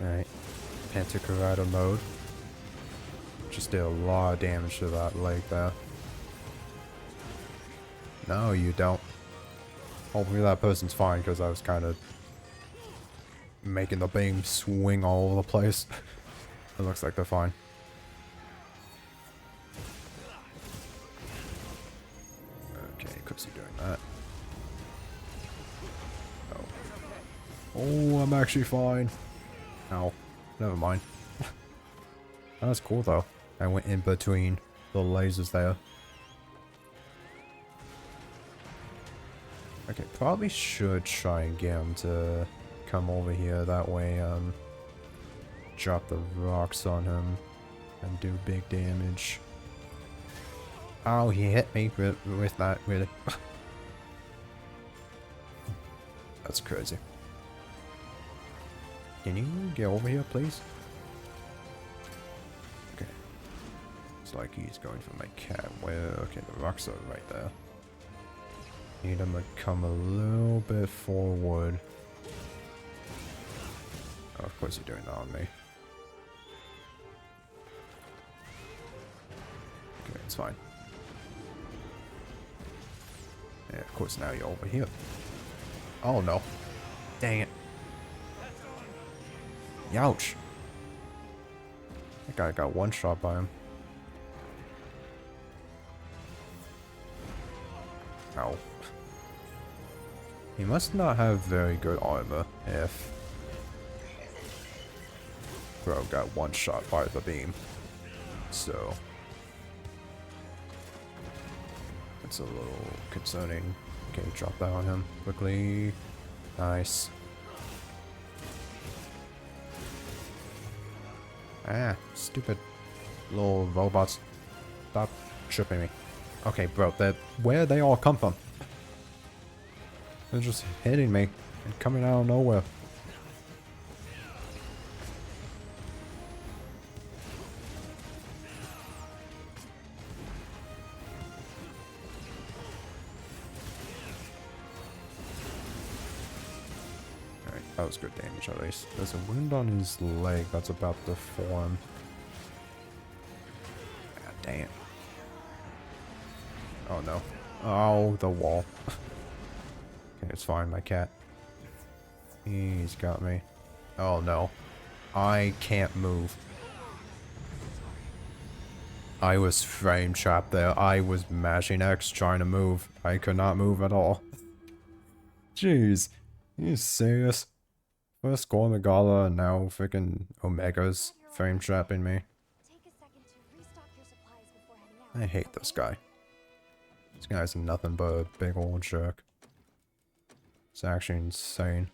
Alright. Pantocrator mode. Just did a lot of damage to that leg there. No, you don't. Hopefully that person's fine, because I was kind of making the beam swing all over the place. It looks like they're fine. Okay, Cooksy doing that. Oh. Oh, I'm actually fine. Ow. Never mind. That was cool, though. I went in between the lasers there. Okay, probably should try and get him to come over here. That way, drop the rocks on him and do big damage. Oh, he hit me with that, really. That's crazy. Can you get over here, please? Okay. It's like he's going for my cat. Where? Okay, the rocks are right there. Need him to come a little bit forward. Oh, of course you're doing that on me. Okay, it's fine. Yeah, of course now you're over here. Oh no. Dang it. Youch. That guy got one shot by him. Ow. He must not have very good armor if Bro got one shot by the beam. So it's a little concerning. Okay, drop that on him quickly. Nice. Ah, stupid little robots. Stop tripping me. Okay, bro, where they all come from? They're just hitting me and coming out of nowhere. Alright, that was good damage at least. There's a wound on his leg that's about to form. God damn. Oh no. Oh, the wall. Okay, it's fine, my cat. He's got me. Oh no. I can't move. I was frame trapped there. I was mashing X trying to move. I could not move at all. Jeez. You serious? First Gormagala and now freaking Omega's frame trapping me. Take a second to restock your supplies before heading out. I hate this guy. This guy's nothing but a big old jerk. It's actually insane.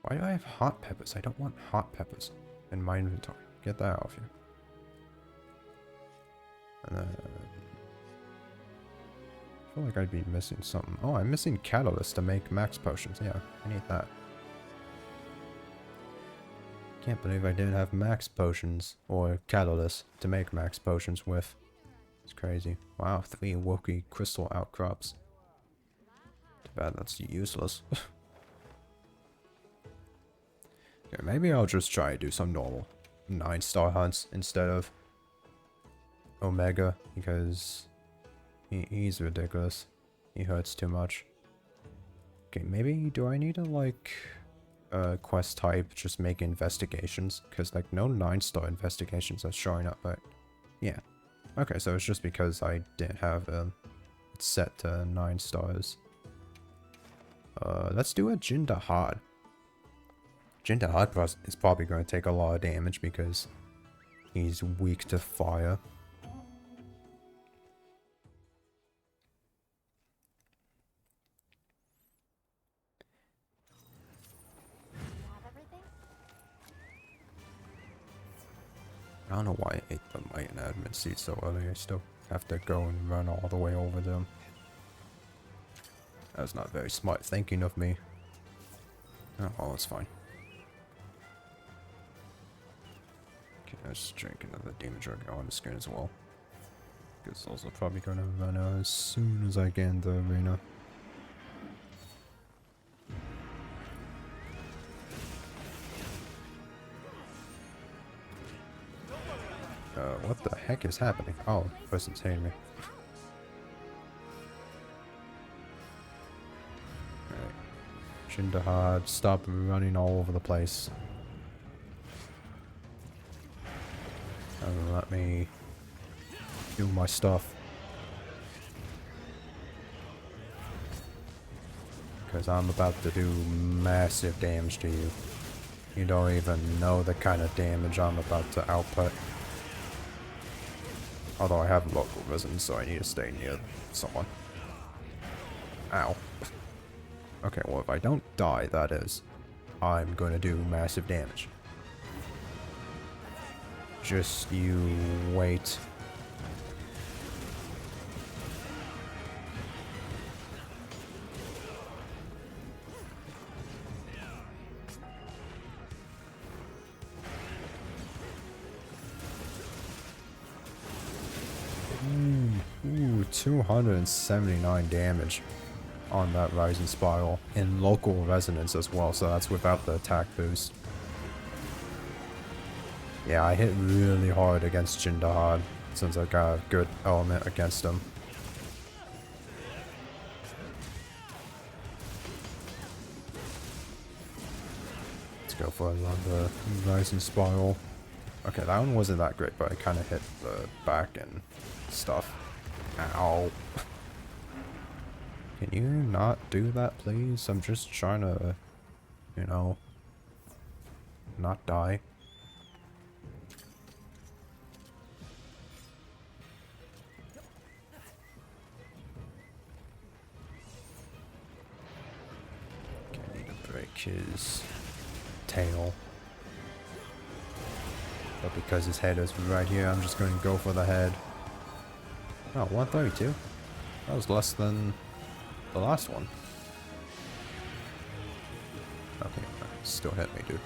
Why do I have hot peppers? I don't want hot peppers in my inventory. Get that off you. And then... I feel like I'd be missing something. Oh, I'm missing catalyst to make max potions. Yeah, I need that. Can't believe I didn't have max potions or catalyst to make max potions with. It's crazy. Wow, 3 Wookiee crystal outcrops. Too bad that's useless. Okay, maybe I'll just try to do some normal 9-star hunts instead of Omega, because he's ridiculous. He hurts too much. Okay, maybe do I need to like quest type just make investigations? Because like no 9-star investigations are showing up, but yeah. Okay, so it's just because I didn't have it set to 9 stars. Let's do a Jindahad. Jindahad is probably going to take a lot of damage because he's weak to fire. Have everything? I don't know why I ate the might and admin seat so early. I still have to go and run all the way over them. That's not very smart thinking of me. Oh, well, it's fine. Okay, let's drink another demon drug on the screen as well. Because those are probably going to run out as soon as I get in the arena. What the heck is happening? Oh, the person's hitting me. Alright. Jindahad, stop running all over the place. And let me do my stuff. Because I'm about to do massive damage to you. You don't even know the kind of damage I'm about to output. Although I have local resonance, so I need to stay near someone. Ow. Okay, well if I don't die, that is, I'm gonna do massive damage. Just you wait. Ooh, 279 damage on that Rising Spiral in local resonance as well, so that's without the attack boost. Yeah, I hit really hard against Jindahad since I got a good element against him. Let's go for another Rising Spiral. Okay, that one wasn't that great, but I kind of hit the back and stuff. Ow. Can you not do that, please? I'm just trying to, you know, not die. Okay, I need to break his tail. But because his head is right here, I'm just going to go for the head. Oh, 132. That was less than the last one. Okay, still hit me, dude.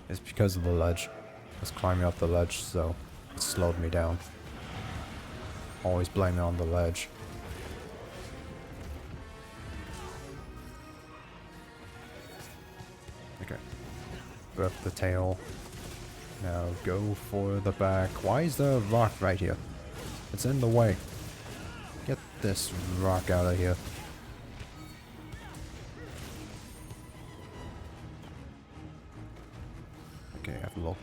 It's because of the ledge. I was climbing up the ledge, so it slowed me down. Always blame it on the ledge. Okay. Rip the tail. Now go for the back. Why is the rock right here? It's in the way. Get this rock out of here.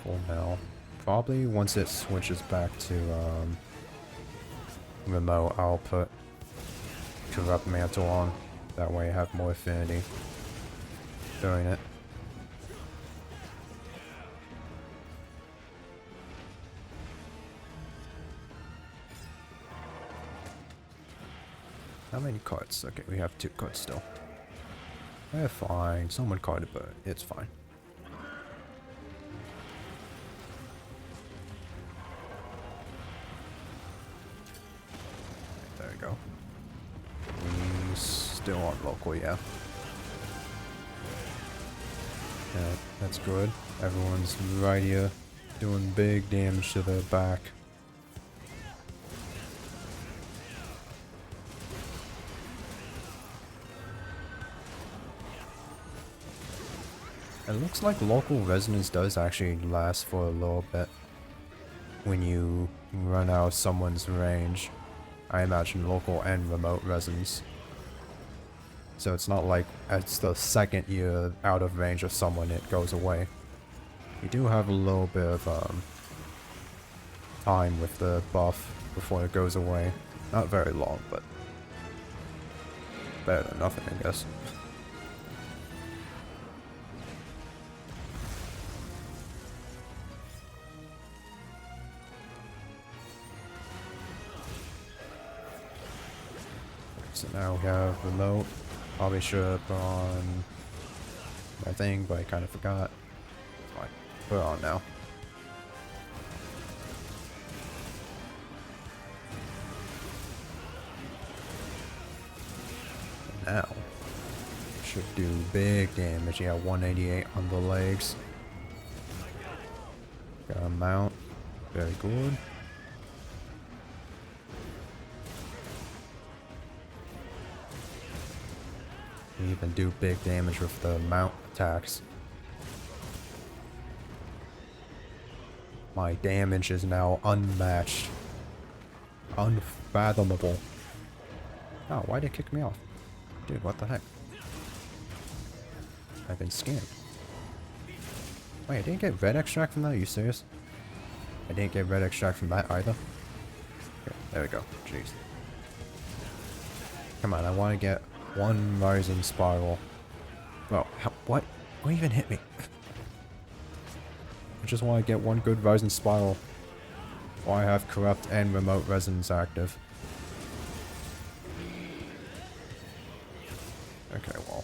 local now. Probably once it switches back to remote, I'll put Corrupt Mantle on. That way I have more affinity during it. How many cards? Okay, we have 2 cards still. We're fine. Someone carded, but it's fine. There we go. We still on local, yeah. Yeah, that's good. Everyone's right here doing big damage to their back. It looks like local resonance does actually last for a little bit when you run out of someone's range. I imagine local and remote resonance. So it's not like it's the second you're out of range of someone it goes away. You do have a little bit of time with the buff before it goes away. Not very long, but better than nothing, I guess. So now we have remote. Probably should have put on my thing, but I kind of forgot. Fine. Put it on now. Now, should do big damage. Yeah, 188 on the legs. Got a mount. Very good. We even do big damage with the mount attacks. My damage is now unmatched. Unfathomable. Oh, why did it kick me off? Dude, what the heck? I've been scammed. Wait, I didn't get red extract from that? Are you serious? I didn't get red extract from that either. Okay, there we go. Jeez. Come on, I want to get one rising spiral. Well, what? What even hit me? I just want to get one good rising spiral. While I have corrupt and remote resonance active. Okay, well.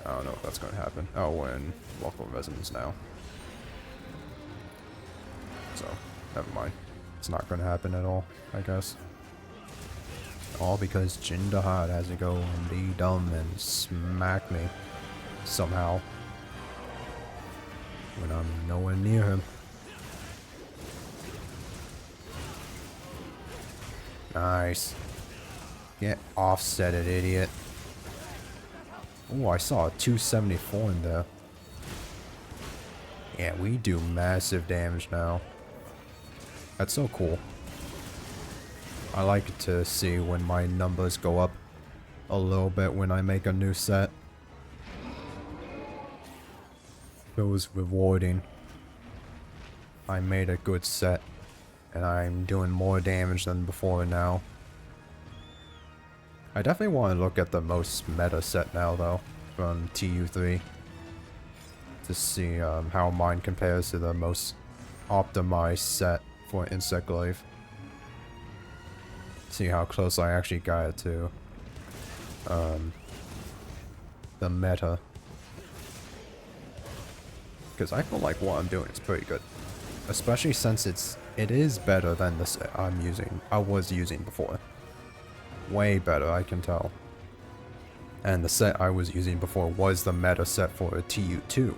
I don't know if that's going to happen. Oh, we're in local resonance now. So, never mind. It's not going to happen at all, I guess. All because Jindahad has to go and be dumb and smack me somehow when I'm nowhere near him. Nice. Get offsetted, idiot. Oh, I saw a 274 in there. Yeah, we do massive damage now. That's so cool. I like to see when my numbers go up a little bit when I make a new set. Feels rewarding. I made a good set, and I'm doing more damage than before now. I definitely want to look at the most meta set now, though, from TU3. To see how mine compares to the most optimized set for Insect Glaive. See how close I actually got it to the meta. Because I feel like what I'm doing is pretty good. Especially since it is better than the set I was using before. Way better, I can tell. And the set I was using before was the meta set for a TU2.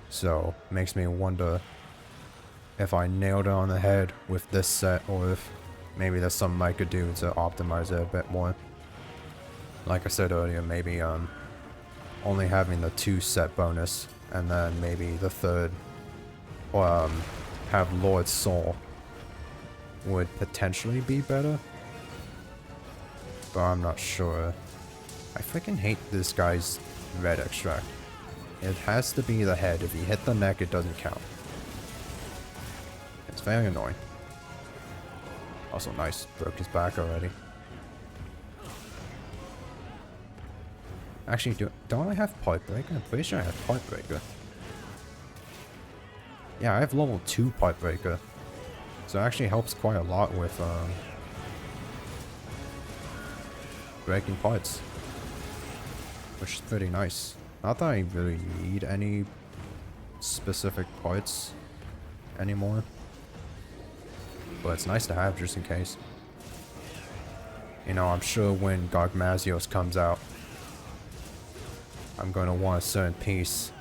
So, makes me wonder if I nailed it on the head with this set, or if maybe there's something I could do to optimize it a bit more. Like I said earlier, maybe only having the 2 set bonus, and then maybe the 3rd, or have Lord Soul would potentially be better. But I'm not sure. I freaking hate this guy's red extract. It has to be the head. If you hit the neck, it doesn't count. It's very annoying. Also nice. Broke his back already. Actually, don't I have Pipe Breaker? I'm pretty sure I have Pipe Breaker. Yeah, I have level 2 Pipe Breaker. So it actually helps quite a lot with breaking parts. Which is pretty nice. Not that I really need any specific parts anymore. But it's nice to have just in case. You know, I'm sure when Gargmazios comes out, I'm going to want a certain piece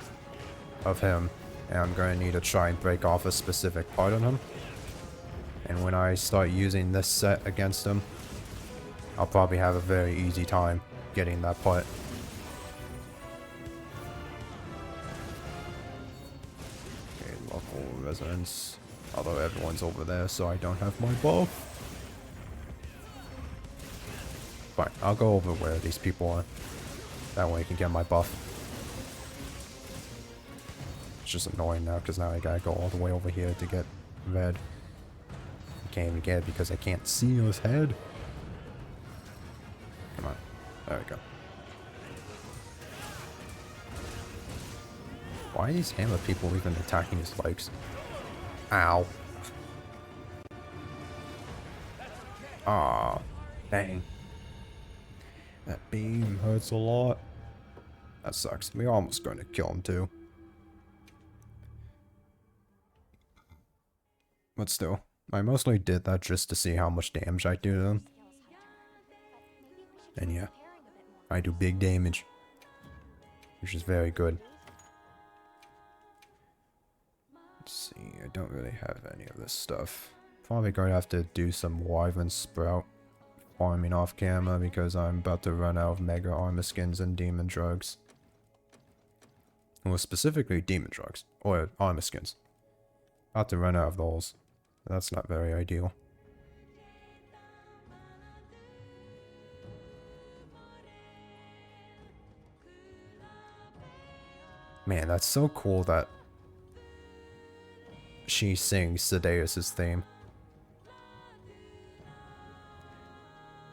of him. And I'm going to need to try and break off a specific part on him. And when I start using this set against him, I'll probably have a very easy time getting that part. Okay, local residence. Although everyone's over there, so I don't have my buff. Fine, I'll go over where these people are. That way I can get my buff. It's just annoying now, because now I gotta go all the way over here to get red. I can't even get it because I can't see his head. Come on. There we go. Why are these hammer people even attacking his legs? Ow. Aw. Dang. That beam hurts a lot. That sucks. We're almost going to kill him too. But still, I mostly did that just to see how much damage I do to them. And yeah, I do big damage, which is very good. Let's see, I don't really have any of this stuff. Probably going to have to do some Wyvern Sprout farming off camera because I'm about to run out of Mega Armor Skins and Demon Drugs. Well, specifically Demon Drugs, or Armor Skins. About to run out of those. That's not very ideal. Man, that's so cool that she sings Sadeas' theme.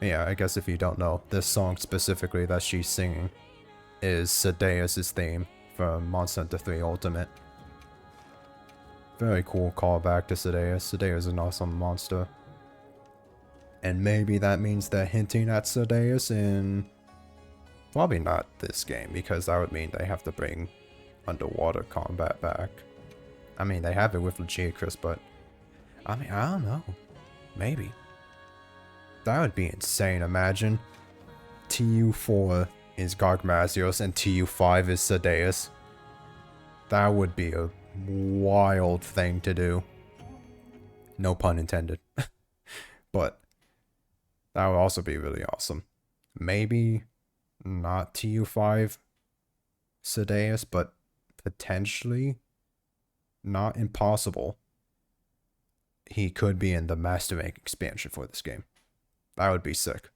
Yeah, I guess if you don't know, this song specifically that she's singing is Sadeas' theme from Monster Hunter 3 Ultimate. Very cool callback to Sadeas. Sadeas is an awesome monster. And maybe that means they're hinting at Sadeas in... Probably not this game, because that would mean they have to bring underwater combat back. I mean, they have it with Lagiacrus, but... I mean, I don't know. Maybe. That would be insane, imagine. TU4 is Gargmazios and TU5 is Sadeas. That would be a wild thing to do. No pun intended. But that would also be really awesome. Maybe not TU5 Sadeas, but potentially not impossible. He could be in the Master Rank expansion for this game. That would be sick.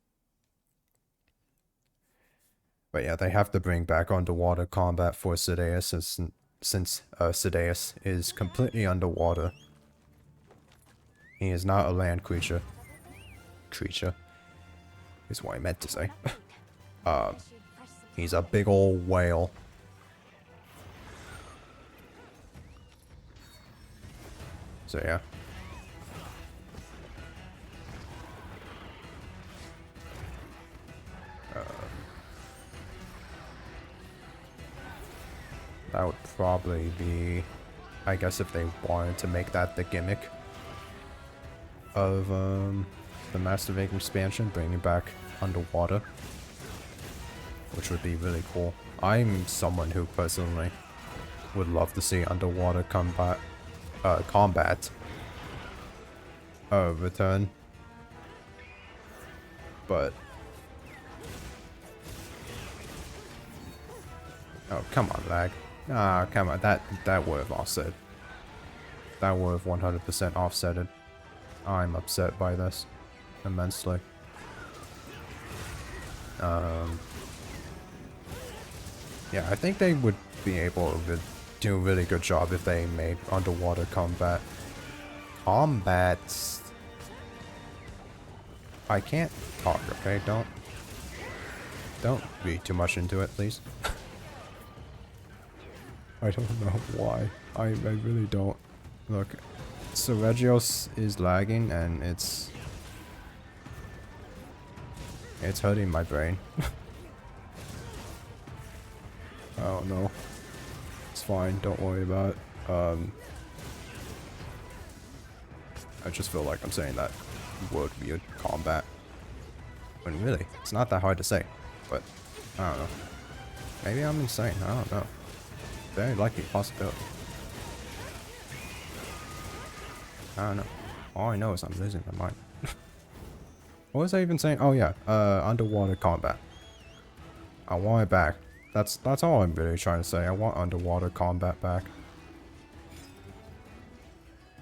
But yeah, they have to bring back underwater combat for Sadeas since Sadeas is completely underwater. He is not a land creature. Is what I meant to say. He's a big old whale. So yeah. That would probably be, I guess, if they wanted to make that the gimmick of the Master Rank expansion, bringing back underwater, which would be really cool. I'm someone who personally would love to see underwater combat return, but oh, come on, lag. Ah, come on, that would have offset. That would have 100% offsetted. I'm upset by this immensely. Yeah, I think they would be able to do a really good job if they made underwater combat. Combats. I can't talk, okay? Don't read too much into it, please. I don't know why. I really don't. Look, Seregios is lagging and it's hurting my brain. Oh no. It's fine, don't worry about it. I just feel like I'm saying that word weird, combat. When really, it's not that hard to say. But, I don't know. Maybe I'm insane, I don't know. Very likely possibility. I don't know. All I know is I'm losing my mind. What was I even saying? Oh yeah, underwater combat. I want it back. That's all I'm really trying to say. I want underwater combat back.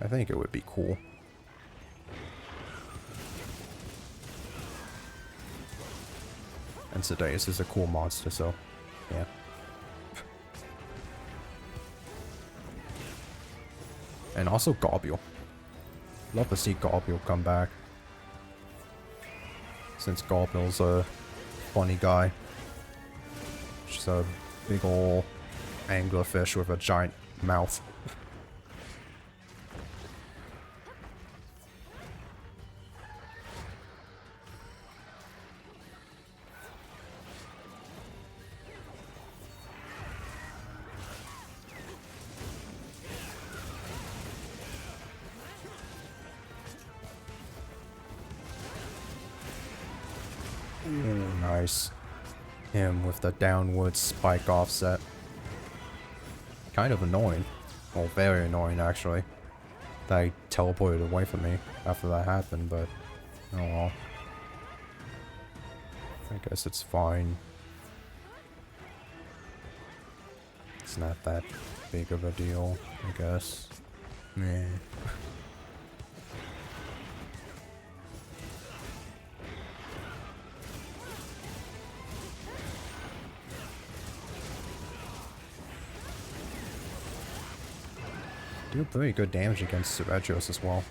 I think it would be cool. And Sedeus is a cool monster, so yeah. And also Gobule. Love to see Gobule come back. Since Gobule's a funny guy. Just a big ol' anglerfish with a giant mouth. Ooh, nice. Him with the downward spike offset. Kind of annoying. Well, very annoying actually. That he teleported away from me after that happened, but oh well. I guess it's fine. It's not that big of a deal, I guess. Meh. Do pretty good damage against Seregios as well.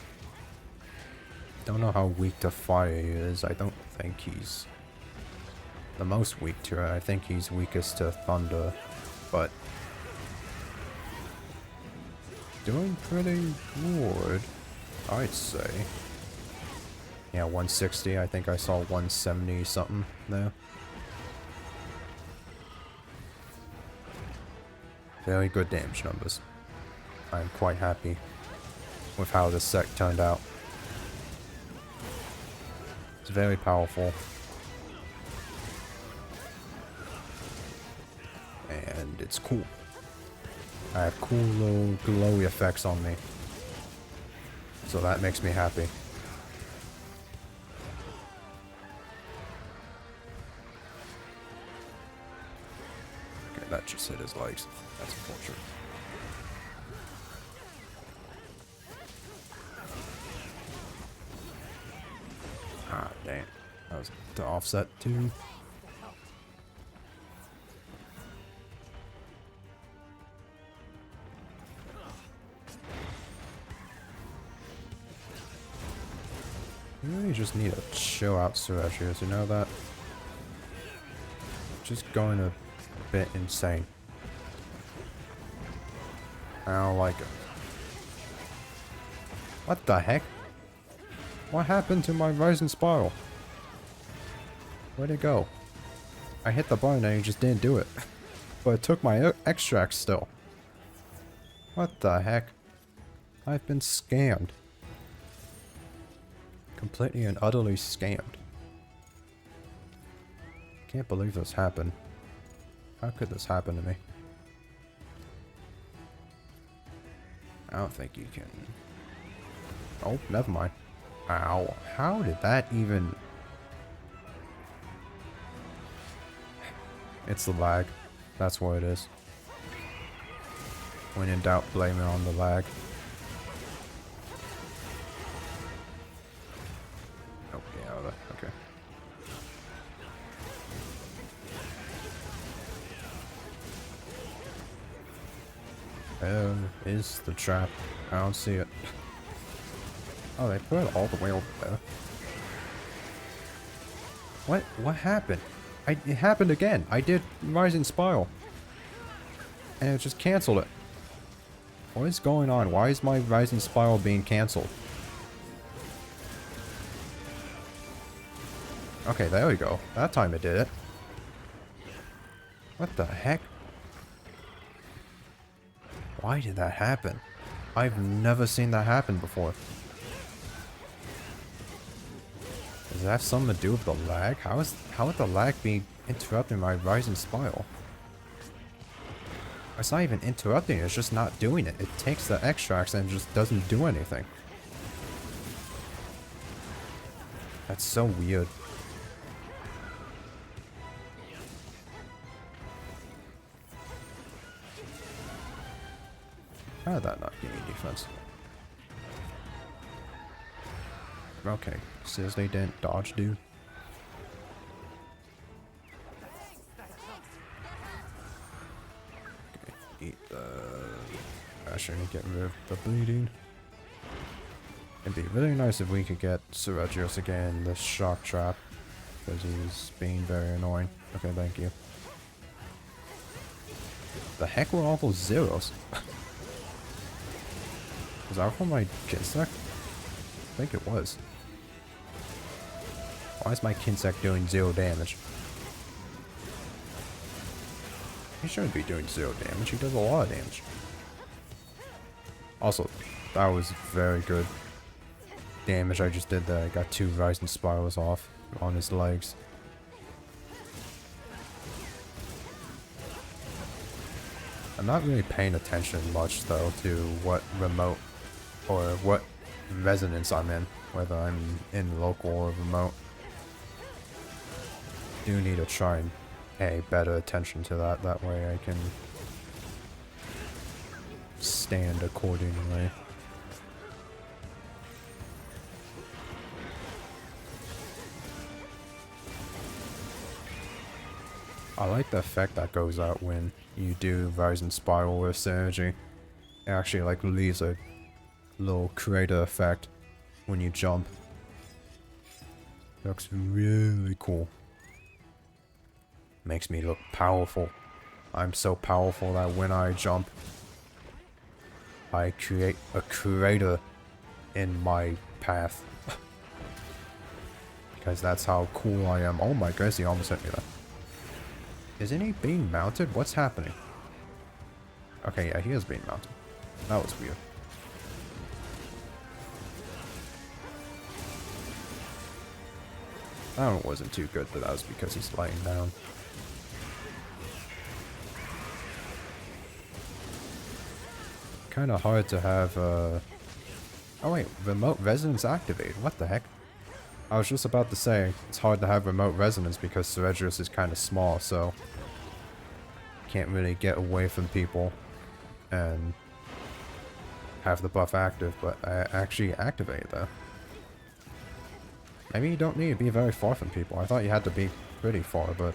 Don't know how weak to fire he is. I don't think he's the most weak to it. I think he's weakest to thunder, but doing pretty good, I'd say. Yeah, 160. I think I saw 170 something there. Very good damage numbers. I'm quite happy with how this set turned out. It's very powerful. And it's cool. I have cool little glowy effects on me. So that makes me happy. Okay, that just hit his legs. That's unfortunate. Ah, dang. That was to offset too. You really just need to chill out, Seregios, you know that? Just going a bit insane. I don't like it. What the heck? What happened to my Rising Spiral? Where'd it go? I hit the button and it just didn't do it. But it took my extract still. What the heck? I've been scammed. Completely and utterly scammed. Can't believe this happened. How could this happen to me? I don't think you can... Oh, never mind. Ow. How did that even... It's the lag. That's what it is. When in doubt, blame it on the lag. Oh, get out of there. Okay. Is the trap? I don't see it. Oh, they put it all the way over there. What? What happened? It happened again. I did Rising Spiral. And it just canceled it. What is going on? Why is my Rising Spiral being cancelled? Okay, there we go. That time it did it. What the heck? Why did that happen? I've never seen that happen before. Does that have something to do with the lag? How would the lag be interrupting my Rising Spiral? It's not even interrupting, it's just not doing it. It takes the extracts and just doesn't do anything. That's so weird. How did that not give me defense? Okay, seriously didn't dodge, dude. Okay, eat the... I shouldn't get rid of the bleeding. It'd be really nice if we could get Seregios again, the shock trap, because he's being very annoying. Okay, thank you. The heck were all those zeros? Was that from my Kinsect? I think it was. Why is my Kinsect doing 0 damage? He shouldn't be doing 0 damage, he does a lot of damage. Also, that was very good damage I just did there. I got 2 Rising Spirals off on his legs. I'm not really paying attention much though to what remote or what resonance I'm in, whether I'm in local or remote. Do need to try and pay better attention to that, that way I can stand accordingly. I like the effect that goes out when you do Rising Spiral with Synergy. It actually like leaves a little crater effect when you jump. It looks really cool. Makes me look powerful. I'm so powerful that when I jump, I create a crater in my path. Because that's how cool I am. Oh my goodness, he almost hit me there. Isn't he being mounted? What's happening? Okay, yeah, he is being mounted. That was weird. That one wasn't too good, but that was because he's laying down. Kinda hard to have, Oh wait, remote resonance activated. What the heck? I was just about to say, it's hard to have remote resonance because Seregios is kinda small, so... can't really get away from people and have the buff active, but I actually activate that. Maybe you don't need to be very far from people. I thought you had to be pretty far, but...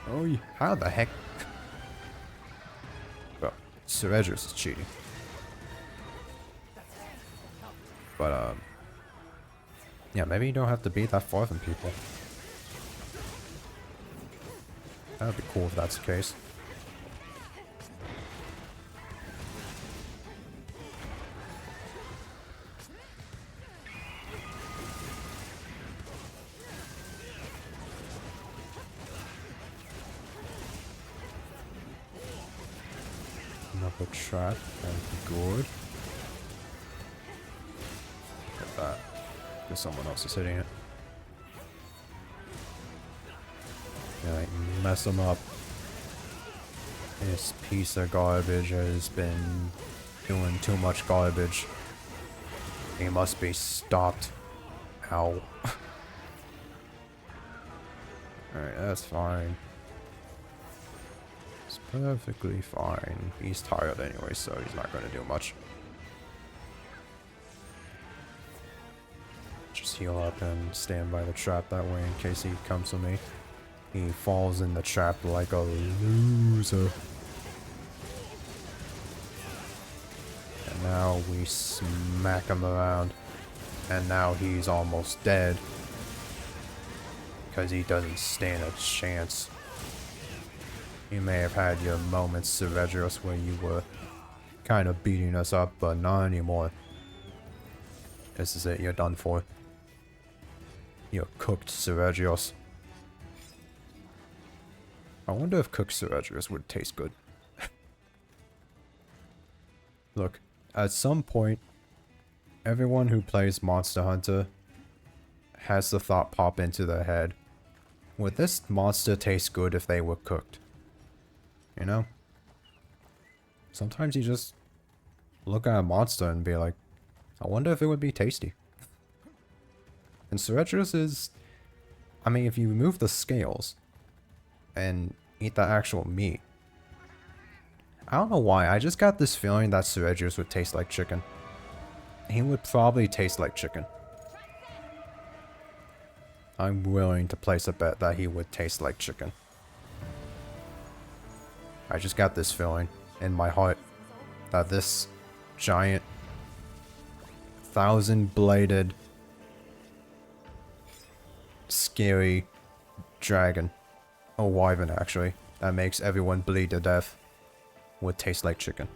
oh, how the heck? Well, Seregios is cheating. But, yeah, maybe you don't have to be that far from people. That would be cool if that's the case. Another trap, and good. Get that. Because someone else is hitting it. Yeah, like, mess him up. This piece of garbage has been doing too much garbage. He must be stopped. Ow. Alright, that's fine. It's perfectly fine. He's tired anyway, so he's not going to do much. Just heal up and stand by the trap that way in case he comes to me. He falls in the trap like a loser. Now we smack him around. And now he's almost dead. Because he doesn't stand a chance. You may have had your moments, Seredros, where you were kind of beating us up, but not anymore. This is it, you're done for. You're cooked, Seredros. I wonder if cooked Seredros would taste good. Look, at some point, everyone who plays Monster Hunter has the thought pop into their head. Would this monster taste good if they were cooked? You know? Sometimes you just look at a monster and be like, I wonder if it would be tasty. And Seredros is... I mean, if you remove the scales and eat the actual meat. I don't know why, I just got this feeling that Seredros would taste like chicken. He would probably taste like chicken. I'm willing to place a bet that he would taste like chicken. I just got this feeling in my heart that this giant 1,000-bladed scary dragon, or wyvern actually, that makes everyone bleed to death, would taste like chicken.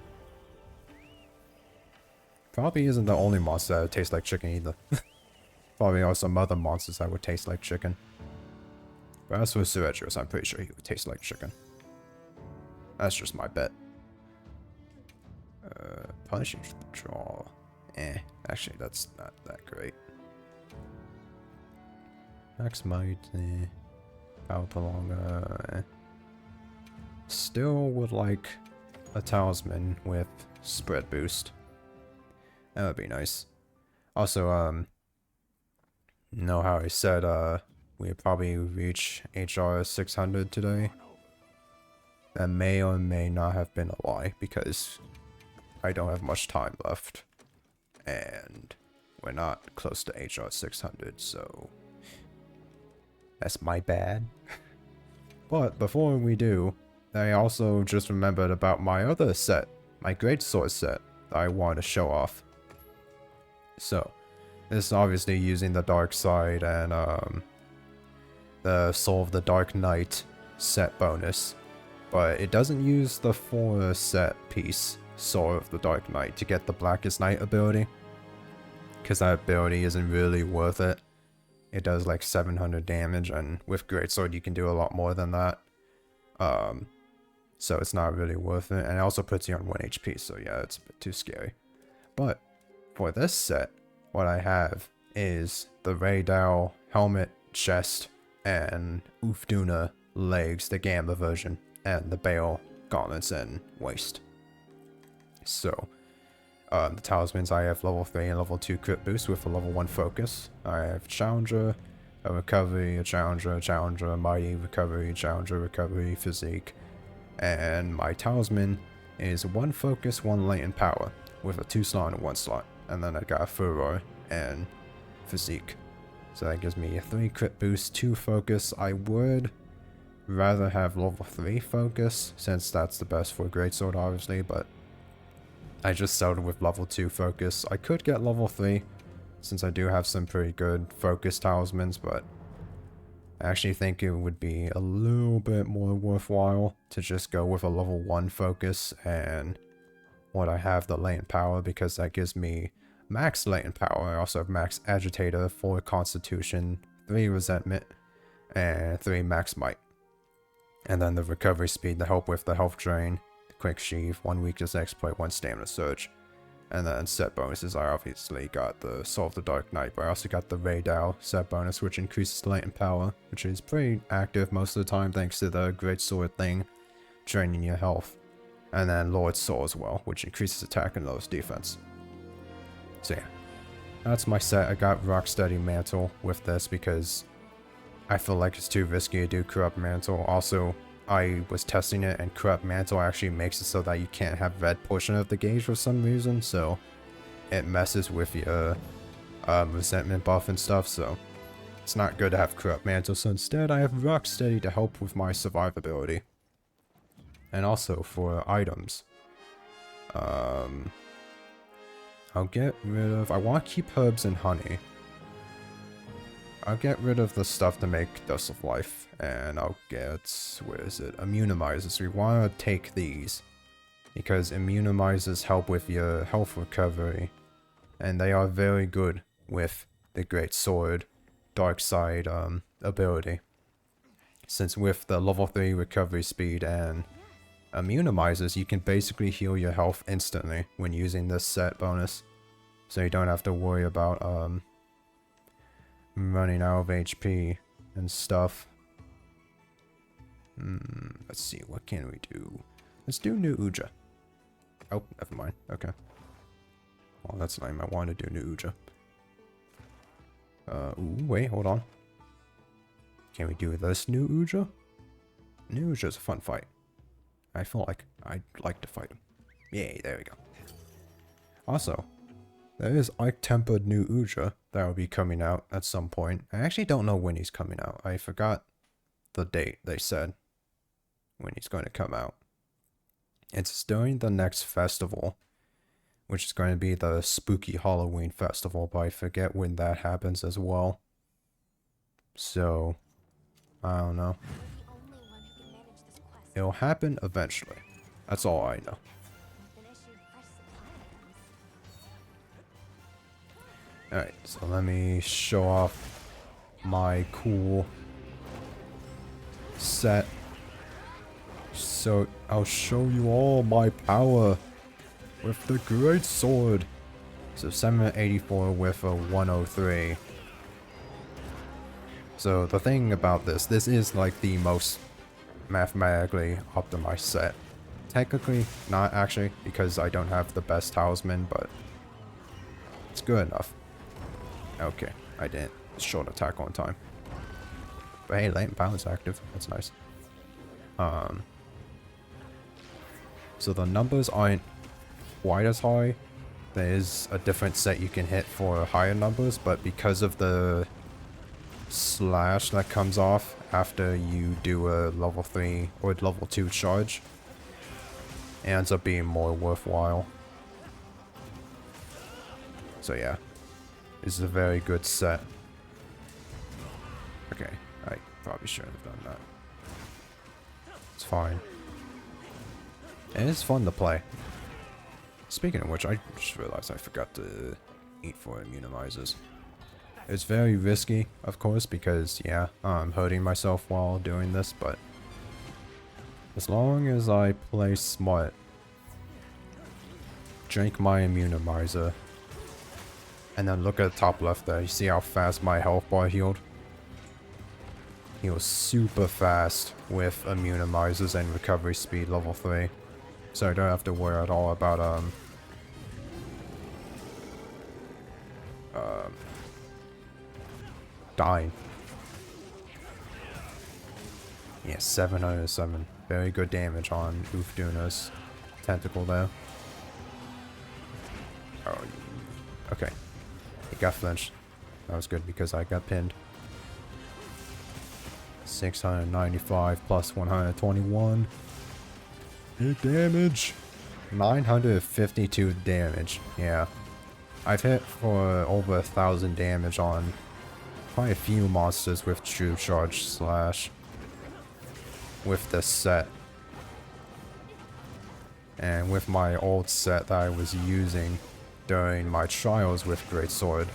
Probably isn't the only monster that would taste like chicken either. Probably are some other monsters that would taste like chicken. But as for Seredros, I'm pretty sure he would taste like chicken. That's just my bet. Punishing Patrol. Actually, that's not that great. Max Might, Power Prolonger. Still would like a Talisman with Spread Boost. That would be nice. Also, know how I said, we'd probably reach HR 600 today? That may or may not have been a lie, because I don't have much time left. And we're not close to HR 600, so... that's my bad. But before we do, I also just remembered about my other set, my Greatsword set, that I want to show off. So, this is obviously using the Dark Side and the Soul of the Dark Knight set bonus. But it doesn't use the 4 set piece, Soul of the Dark Knight, to get the Blackest Night ability. Because that ability isn't really worth it. It does like 700 damage, and with Greatsword you can do a lot more than that. So it's not really worth it, and it also puts you on 1 HP, so yeah, it's a bit too scary. But for this set, what I have is the Raydal helmet, chest, and Ufduna legs, the Gamba version, and the Bale gauntlets and waist. So, the talismans, I have level 3 and level 2 crit boost with a level 1 focus. I have Challenger, a Recovery, a Challenger, a Mighty, Recovery, Physique. And my talisman is 1 focus, 1 latent power, with a 2 slot and a 1 slot. And then I got a Furor and Physique. So that gives me a 3 crit boost, 2 focus. I would rather have level 3 focus, since that's the best for Greatsword obviously, but I just settled with level 2 focus. I could get level 3, since I do have some pretty good focus talismans, but I actually think it would be a little bit more worthwhile to just go with a level 1 focus and what I have, the latent power, because that gives me max latent power. I also have max agitator, 4 constitution, 3 resentment, and 3 max might. And then the recovery speed to help with the health drain, the quick sheath, 1 weakness exploit, 1 stamina surge. And then set bonuses, I obviously got the Soul of the Dark Knight, but I also got the Raydal set bonus, which increases the latent power, which is pretty active most of the time thanks to the Greatsword thing, draining your health. And then Lord's Soul as well, which increases attack and lowers defense. So yeah, that's my set. I got Rocksteady Mantle with this because I feel like it's too risky to do Corrupt Mantle. Also, I was testing it, and Corrupt Mantle actually makes it so that you can't have red portion of the gauge for some reason, so it messes with your resentment buff and stuff, so it's not good to have Corrupt Mantle. So instead, I have Rocksteady to help with my survivability. And also for items, I'll get rid of... I want to keep herbs and honey. I'll get rid of the stuff to make Dust of Life. And I'll get... Where is it? Immunimizers. We want to take these. Because immunimizers help with your health recovery. And they are very good with the Great Sword Dark Side ability. Since with the level 3 recovery speed and immunimizers, you can basically heal your health instantly when using this set bonus. So you don't have to worry about running out of HP and stuff. Let's see, what can we do? Let's do New Uja. Oh, never mind. Okay. Well, that's lame. I wanted to do New Uja. Ooh, wait, hold on. Can we do this New Uja? New Uja's a fun fight. I feel like I'd like to fight him. Yay, there we go. Also, there is Ike-tempered New Uja that will be coming out at some point. I actually don't know when he's coming out. I forgot the date they said when he's going to come out. It's during the next festival, which is going to be the Spooky Halloween Festival, but I forget when that happens as well. So, I don't know. You're the only one who can manage this quest. It'll happen eventually. That's all I know. I've been issued fresh supply items. Alright, so let me show off my cool set. So, I'll show you all my power with the Great Sword. So 784 with a 103. So the thing about this is like the most mathematically optimized set. Technically, not actually, because I don't have the best talisman, but it's good enough. Okay, I didn't short attack on time. But hey, latent power's active. That's nice. So the numbers aren't quite as high. There is a different set you can hit for higher numbers, but because of the slash that comes off after you do a level 3 or level 2 charge, it ends up being more worthwhile. So yeah, this is a very good set. Okay, I probably shouldn't have done that. It's fine. And it's fun to play. Speaking of which, I just realized I forgot to eat for immunimizers. It's very risky, of course, because, yeah, I'm hurting myself while doing this, but as long as I play smart, drink my immunimizer, and then look at the top left there, you see how fast my health bar healed? He was super fast with immunimizers and recovery speed level 3. So I don't have to worry at all about dying. Yeah, 707. Very good damage on Ufduna's tentacle there. Oh, okay. He got flinched. That was good because I got pinned. 695 plus 121. Hit damage. 952 damage. Yeah. I've hit for over 1,000 damage on quite a few monsters with True Charge Slash. With this set. And with my old set that I was using during my trials with Great Sword,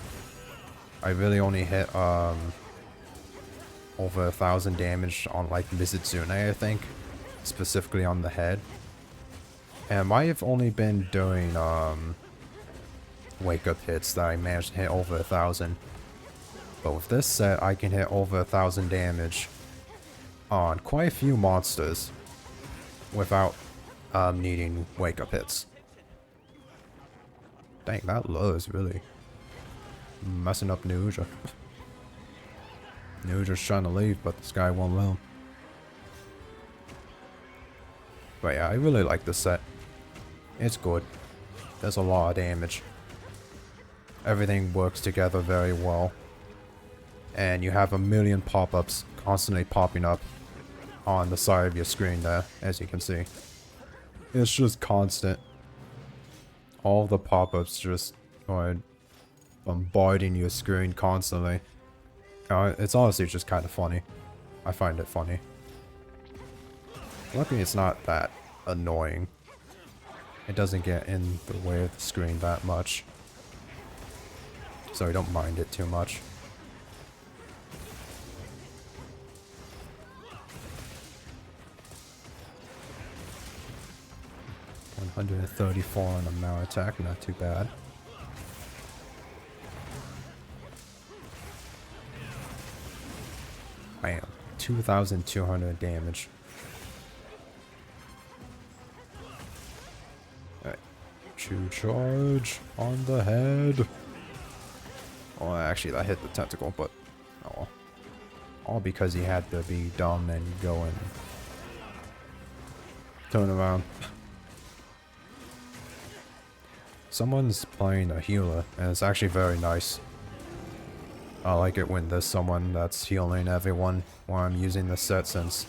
I really only hit over 1,000 damage on like Mizitsune, I think. Specifically on the head. And I might have only been doing wake up hits that I managed to hit over 1,000. But with this set, I can hit over 1,000 damage on quite a few monsters without needing wake up hits. Dang, that low is really messing up New Uja. New Uja's trying to leave, but this guy won't let him. But yeah, I really like this set. It's good. There's a lot of damage. Everything works together very well. And you have a million pop-ups constantly popping up on the side of your screen there, as you can see. It's just constant. All the pop-ups just or bombarding your screen constantly. It's honestly just kind of funny. I find it funny. Luckily, it's not that annoying. It doesn't get in the way of the screen that much. So I don't mind it too much. $134 on a Mao attack, not too bad. Bam. 2,200 damage. Alright. Chew charge on the head. Oh, actually, that hit the tentacle, but oh well. All because he had to be dumb and go and turn around. Someone's playing a healer, and it's actually very nice. I like it when there's someone that's healing everyone while I'm using the set, since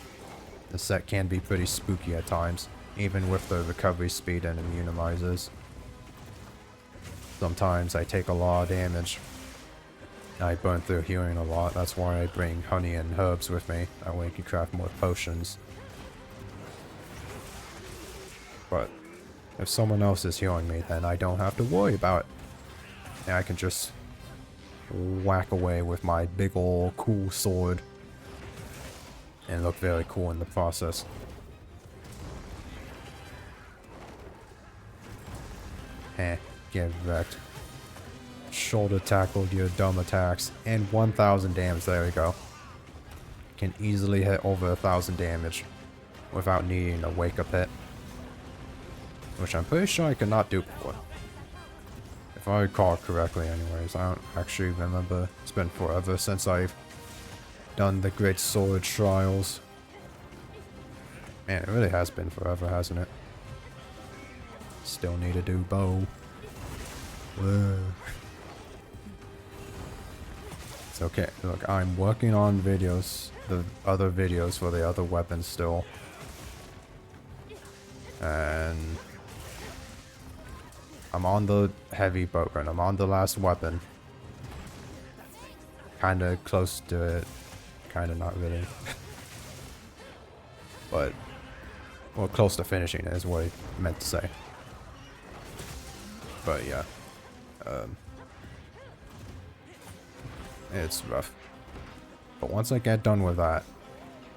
the set can be pretty spooky at times, even with the recovery speed and immunizers. Sometimes I take a lot of damage. I burn through healing a lot, that's why I bring honey and herbs with me, that way I can craft more potions. But if someone else is healing me, then I don't have to worry about it. And I can just whack away with my big ol' cool sword and look very cool in the process. Get wrecked. Shoulder tackled your dumb attacks, and 1,000 damage, there we go. Can easily hit over 1,000 damage without needing a wake up hit. Which I'm pretty sure I could not do before. If I recall correctly anyways, I don't actually remember. It's been forever since I've done the Great Sword Trials. Man, it really has been forever, hasn't it? Still need to do bow. Whoa. It's okay. Look, I'm working on videos, the other videos for the other weapons still. And I'm on the heavy bow gun. I'm on the last weapon. Kinda close to it. Kinda not really. But, well, close to finishing it is what I meant to say. But yeah. It's rough. But once I get done with that,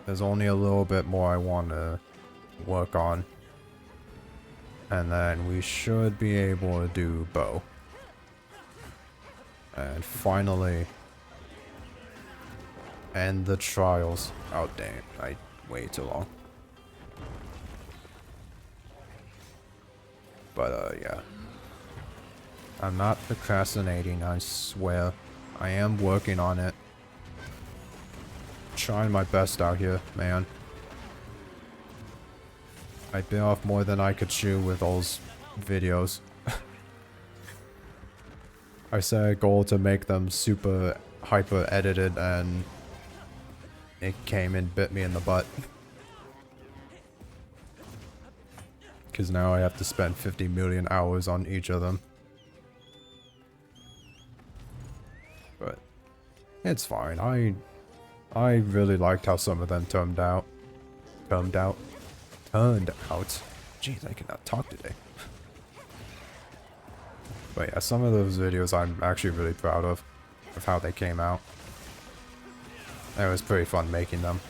there's only a little bit more I want to work on. And then we should be able to do bow. And finally end the trials. Oh dang, I waited too long. But yeah. I'm not procrastinating, I swear. I am working on it. Trying my best out here, man. I bit off more than I could chew with those videos. I set a goal to make them super hyper edited, and it came and bit me in the butt. Because now I have to spend 50 million hours on each of them. But it's fine. I really liked how some of them turned out. Jeez, I cannot talk today. But yeah, some of those videos I'm actually really proud of how they came out. It was pretty fun making them.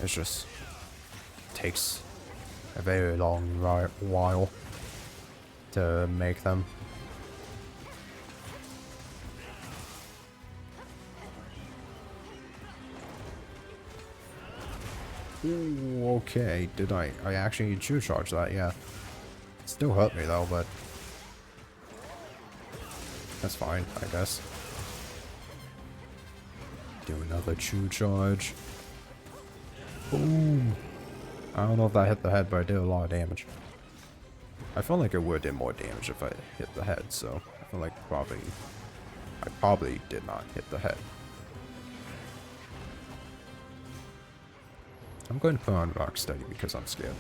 It just takes a very long while to make them. Ooh, okay, did I actually true charge that? Yeah. It still hurt me though, but that's fine, I guess. Do another true charge. Boom. I don't know if that hit the head, but I did a lot of damage. I felt like it would have did more damage if I hit the head, so I feel like I probably did not hit the head. I'm going to put on Rocksteady because I'm scared.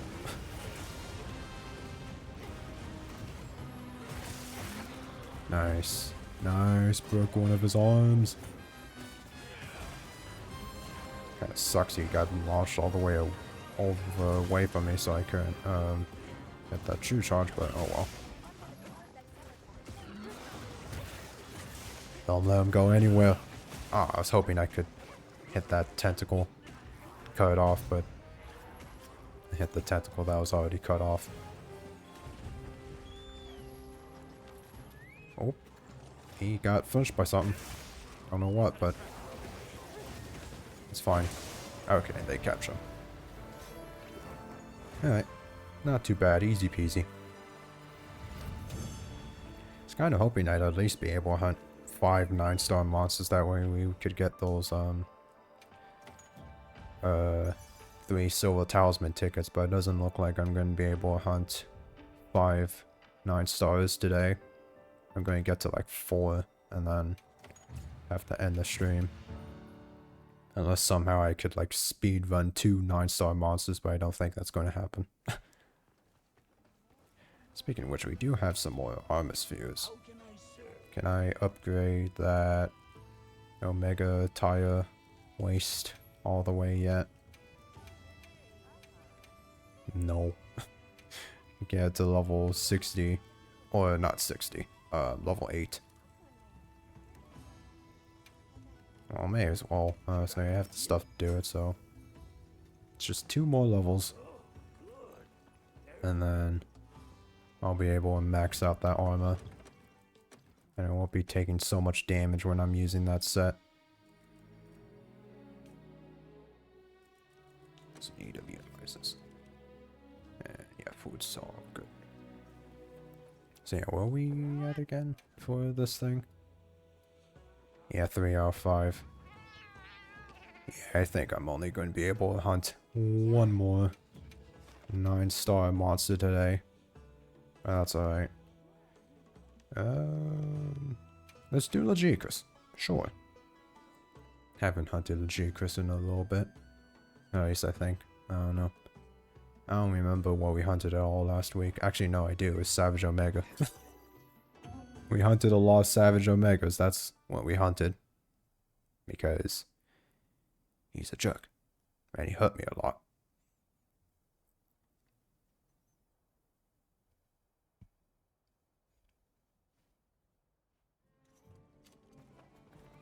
Nice. Nice. Broke one of his arms. Kinda sucks he got launched all the way away from me, so I couldn't get that true charge, but oh well. Don't let him go anywhere. Ah, I was hoping I could hit that tentacle. Cut it off, but I hit the tentacle that was already cut off. Oh. He got finished by something. I don't know what, but it's fine. Okay, they capture him. Alright. Not too bad. Easy peasy. I was kind of hoping I'd at least be able to hunt 5 9-star monsters. That way we could get those 3 silver talisman tickets, but it doesn't look like I'm going to be able to hunt 5 9-stars today. I'm going to get to like 4 and then have to end the stream. Unless somehow I could like speed run 2 9-star monsters, but I don't think that's going to happen. Speaking of which, we do have some more armor spheres. Can I upgrade that Omega tire waste all the way yet? No. Get to level 60. Or not 60. Level 8. Well, may as well. So I have the stuff to do it, so it's just 2 more levels. And then I'll be able to max out that armor. And I won't be taking so much damage when I'm using that set. Some EW devices. And yeah, food's all good. So yeah, where are we at again for this thing? Yeah, 3 out of 5. Yeah, I think I'm only going to be able to hunt 1 more 9-star monster today. That's alright. Let's do Legicus. Sure. Haven't hunted Legicus in a little bit. At least I think. I don't know. I don't remember what we hunted at all last week. Actually, no, I do. It was Savage Omega. We hunted a lot of Savage Omegas. That's what we hunted. Because he's a jerk. And he hurt me a lot.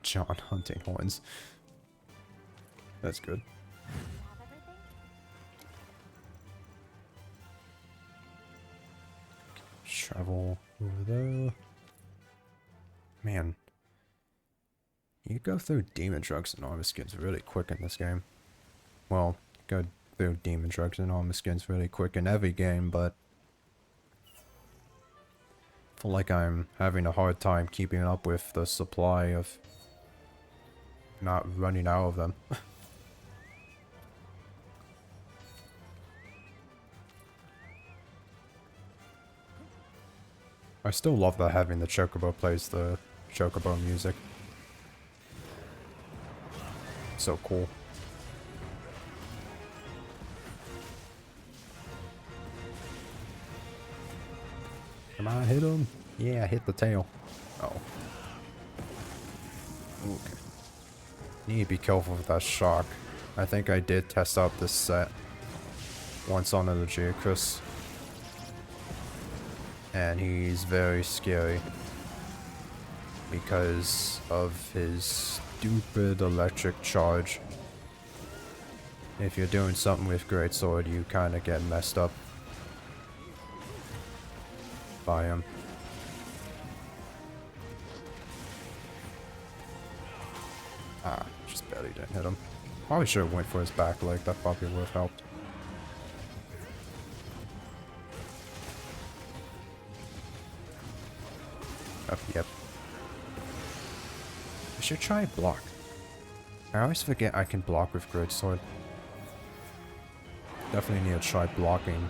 John hunting horns. That's good. Travel over there. Man. You go through demon drugs and armor skins really quick in this game. Well, go through demon drugs and armor skins really quick in every game, but I feel like I'm having a hard time keeping up with the supply of not running out of them. I still love that having the Chocobo plays the Chocobo music. So cool. Come on, hit him. Yeah, hit the tail. Oh. Okay. Need to be careful with that shock. I think I did test out this set once on the Legicus. And he's very scary because of his stupid electric charge. If you're doing something with Greatsword, you kind of get messed up by him. Ah, just barely didn't hit him. Probably should have went for his back leg, that probably would have helped. Oh, yep. I should try block. I always forget I can block with Greatsword. Definitely need to try blocking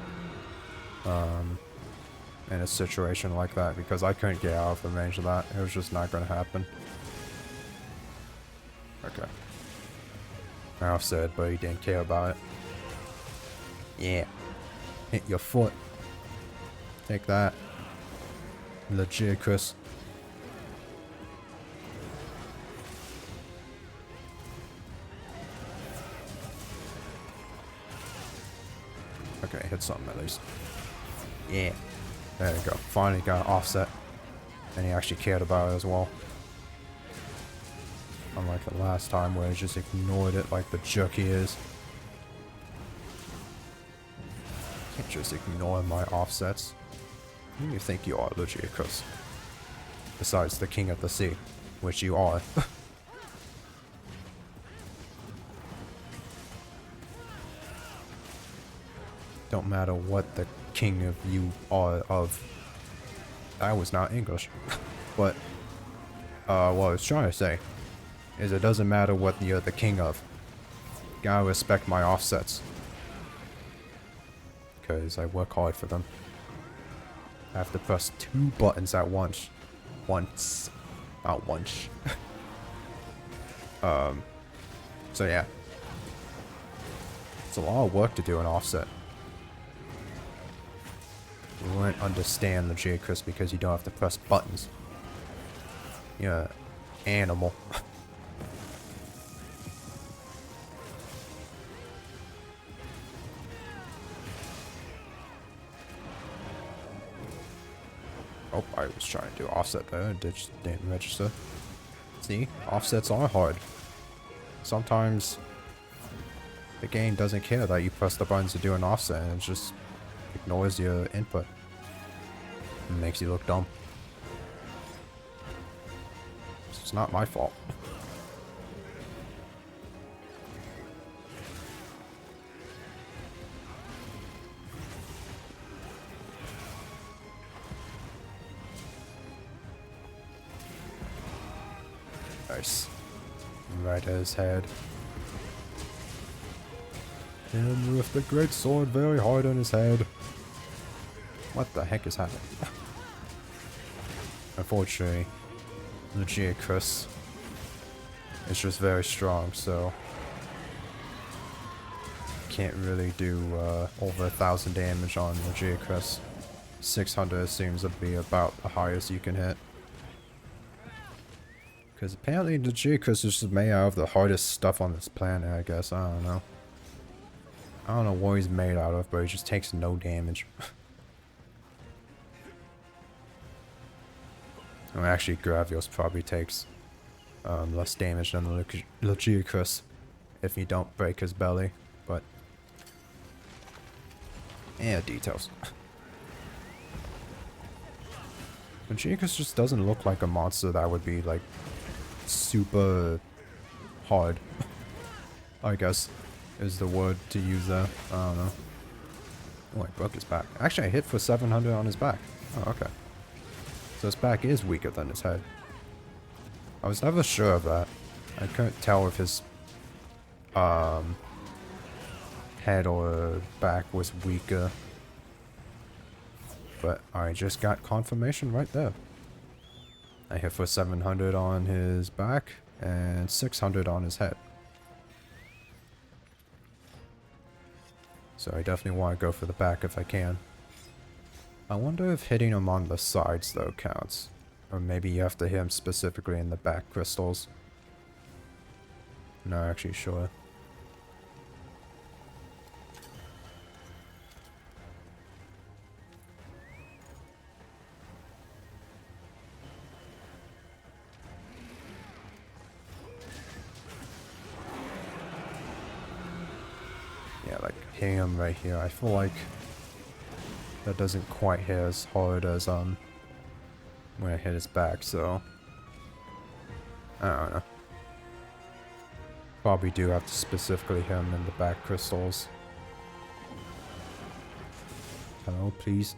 in a situation like that, because I couldn't get out of the range of that. It was just not going to happen. Okay. Ralph said, but he didn't care about it. Yeah. Hit your foot. Take that. Legicus. Okay, hit something at least. Yeah. There we go. Finally got offset. And he actually cared about it as well. Unlike the last time where he just ignored it like the jerk he is. Can't just ignore my offsets. Who do you think you are, Lucius? Besides the king of the sea, which you are. Don't matter what the king of you are of. That was not English. But, what I was trying to say is it doesn't matter what you're the king of. You gotta respect my offsets. Because I work hard for them. I have to press 2 buttons at once. Not once. So yeah. It's a lot of work to do an offset. You won't understand the J-Chris because you don't have to press buttons. You're an animal. Oh, I was trying to do offset there. It just didn't register. See? Offsets are hard. Sometimes the game doesn't care that you press the buttons to do an offset and it just ignores your input. It makes you look dumb. It's not my fault. Nice. Right at his head. And with the great sword very hard on his head. What the heck is happening? Unfortunately, Lucius is just very strong, so can't really do over 1,000 damage on Lucius. 600 seems to be about the highest you can hit. Because apparently Lucius is just made out of the hardest stuff on this planet, I guess. I don't know. I don't know what he's made out of, but he just takes no damage. Well, actually, Gravios probably takes less damage than Lucius if you don't break his belly, but yeah, details. Lucius just doesn't look like a monster that would be like super hard. I guess is the word to use there. I don't know. Oh, I broke his back. Actually, I hit for 700 on his back. Oh, okay. So his back is weaker than his head. I was never sure of that. I couldn't tell if his head or back was weaker. But I just got confirmation right there. I hit for 700 on his back and 600 on his head. So I definitely want to go for the back if I can. I wonder if hitting him on the sides though counts. Or maybe you have to hit him specifically in the back crystals. Not actually sure. Yeah, like hitting him right here. I feel like that doesn't quite hit as hard as when I hit his back, so I don't know. Probably do have to specifically hit him in the back crystals. Hello, please.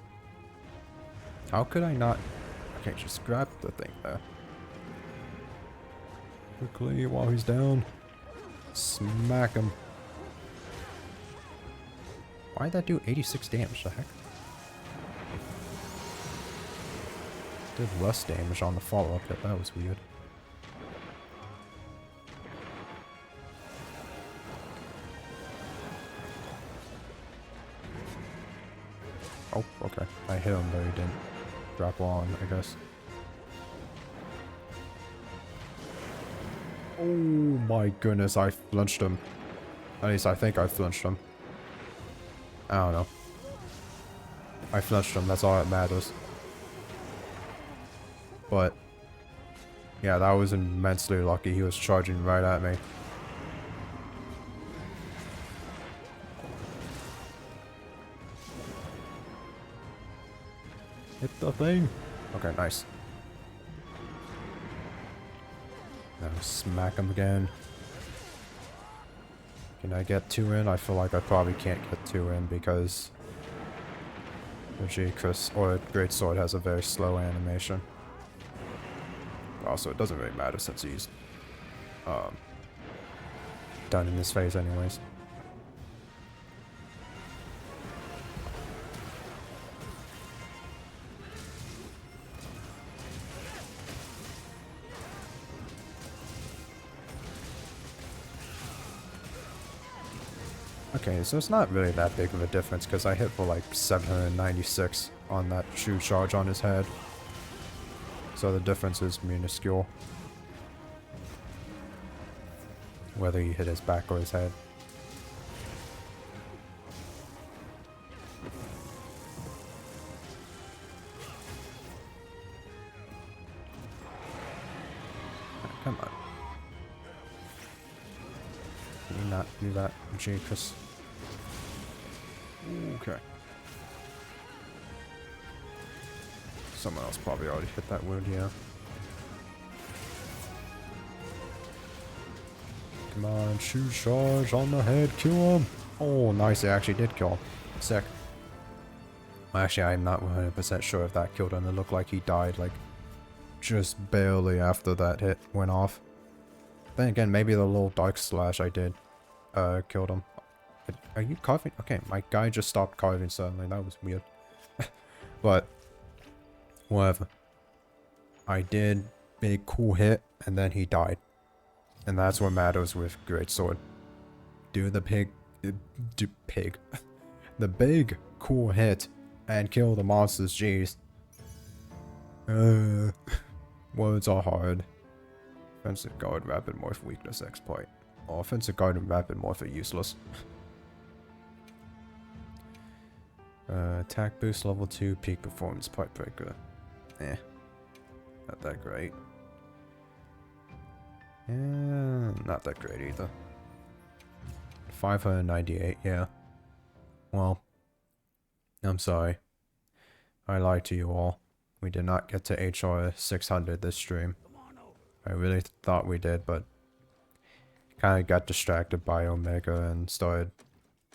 How could I not? Okay, just grab the thing there. Quickly while he's down. Smack him. Why'd that do 86 damage? The heck? Did less damage on the follow-up hit. That was weird. Oh, okay. I hit him, but he didn't grapple on, I guess. Oh my goodness, I flinched him. At least I think I flinched him. I don't know. I flushed him, that's all that matters. But yeah, that was immensely lucky. He was charging right at me. Hit the thing. Okay, nice. Now smack him again. Can I get 2 in? I feel like I probably can't get 2 in because the G-Chris or Great Sword has a very slow animation. Also, it doesn't really matter since he's done in this phase anyways. Okay, so it's not really that big of a difference because I hit for like 796 on that true charge on his head. So the difference is minuscule. Whether you hit his back or his head. Come on. Can you not do that, Jacobs? Okay. Someone else probably already hit that wound, yeah. Come on, shoot charge on the head, kill him! Oh, nice, it actually did kill him. Sick. Actually, I'm not 100% sure if that killed him. It looked like he died, like, just barely after that hit went off. Then again, maybe the little dark slash I did, killed him. Are you carving? Okay, my guy just stopped carving suddenly. That was weird. But whatever. I did big cool hit, and then he died. And that's what matters with Great Sword. Do the the big cool hit, and kill the monsters, jeez. Words are hard. Offensive guard, rapid morph, weakness, exploit. Oh, offensive guard and rapid morph are useless. Attack boost level 2, peak performance, pipe breaker. Not that great. Not that great either. 598, yeah. Well, I'm sorry. I lied to you all. We did not get to HR 600 this stream. I really thought we did, but kind of got distracted by Omega and started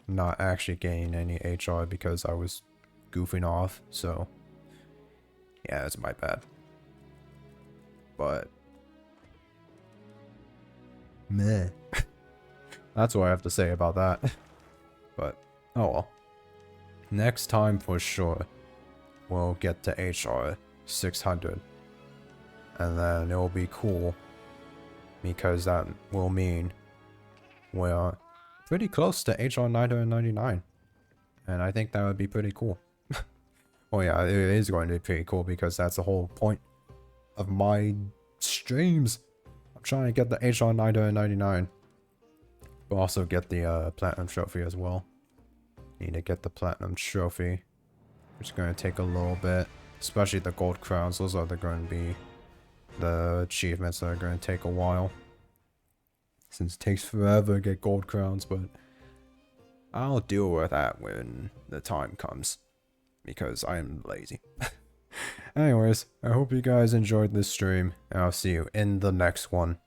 not actually getting any HR because I was goofing off, so yeah, it's my bad. But meh. That's what I have to say about that. But oh well. Next time for sure we'll get to HR 600. And then it will be cool because that will mean we're pretty close to HR 999. And I think that would be pretty cool. Oh yeah, it is going to be pretty cool because that's the whole point of my streams. I'm trying to get the HR 999. But also get the Platinum Trophy as well. Need to get the Platinum Trophy. Which is going to take a little bit. Especially the Gold Crowns. Those are going to be the achievements that are going to take a while. Since it takes forever to get Gold Crowns, but I'll deal with that when the time comes. Because I'm lazy. Anyways, I hope you guys enjoyed this stream, and I'll see you in the next one.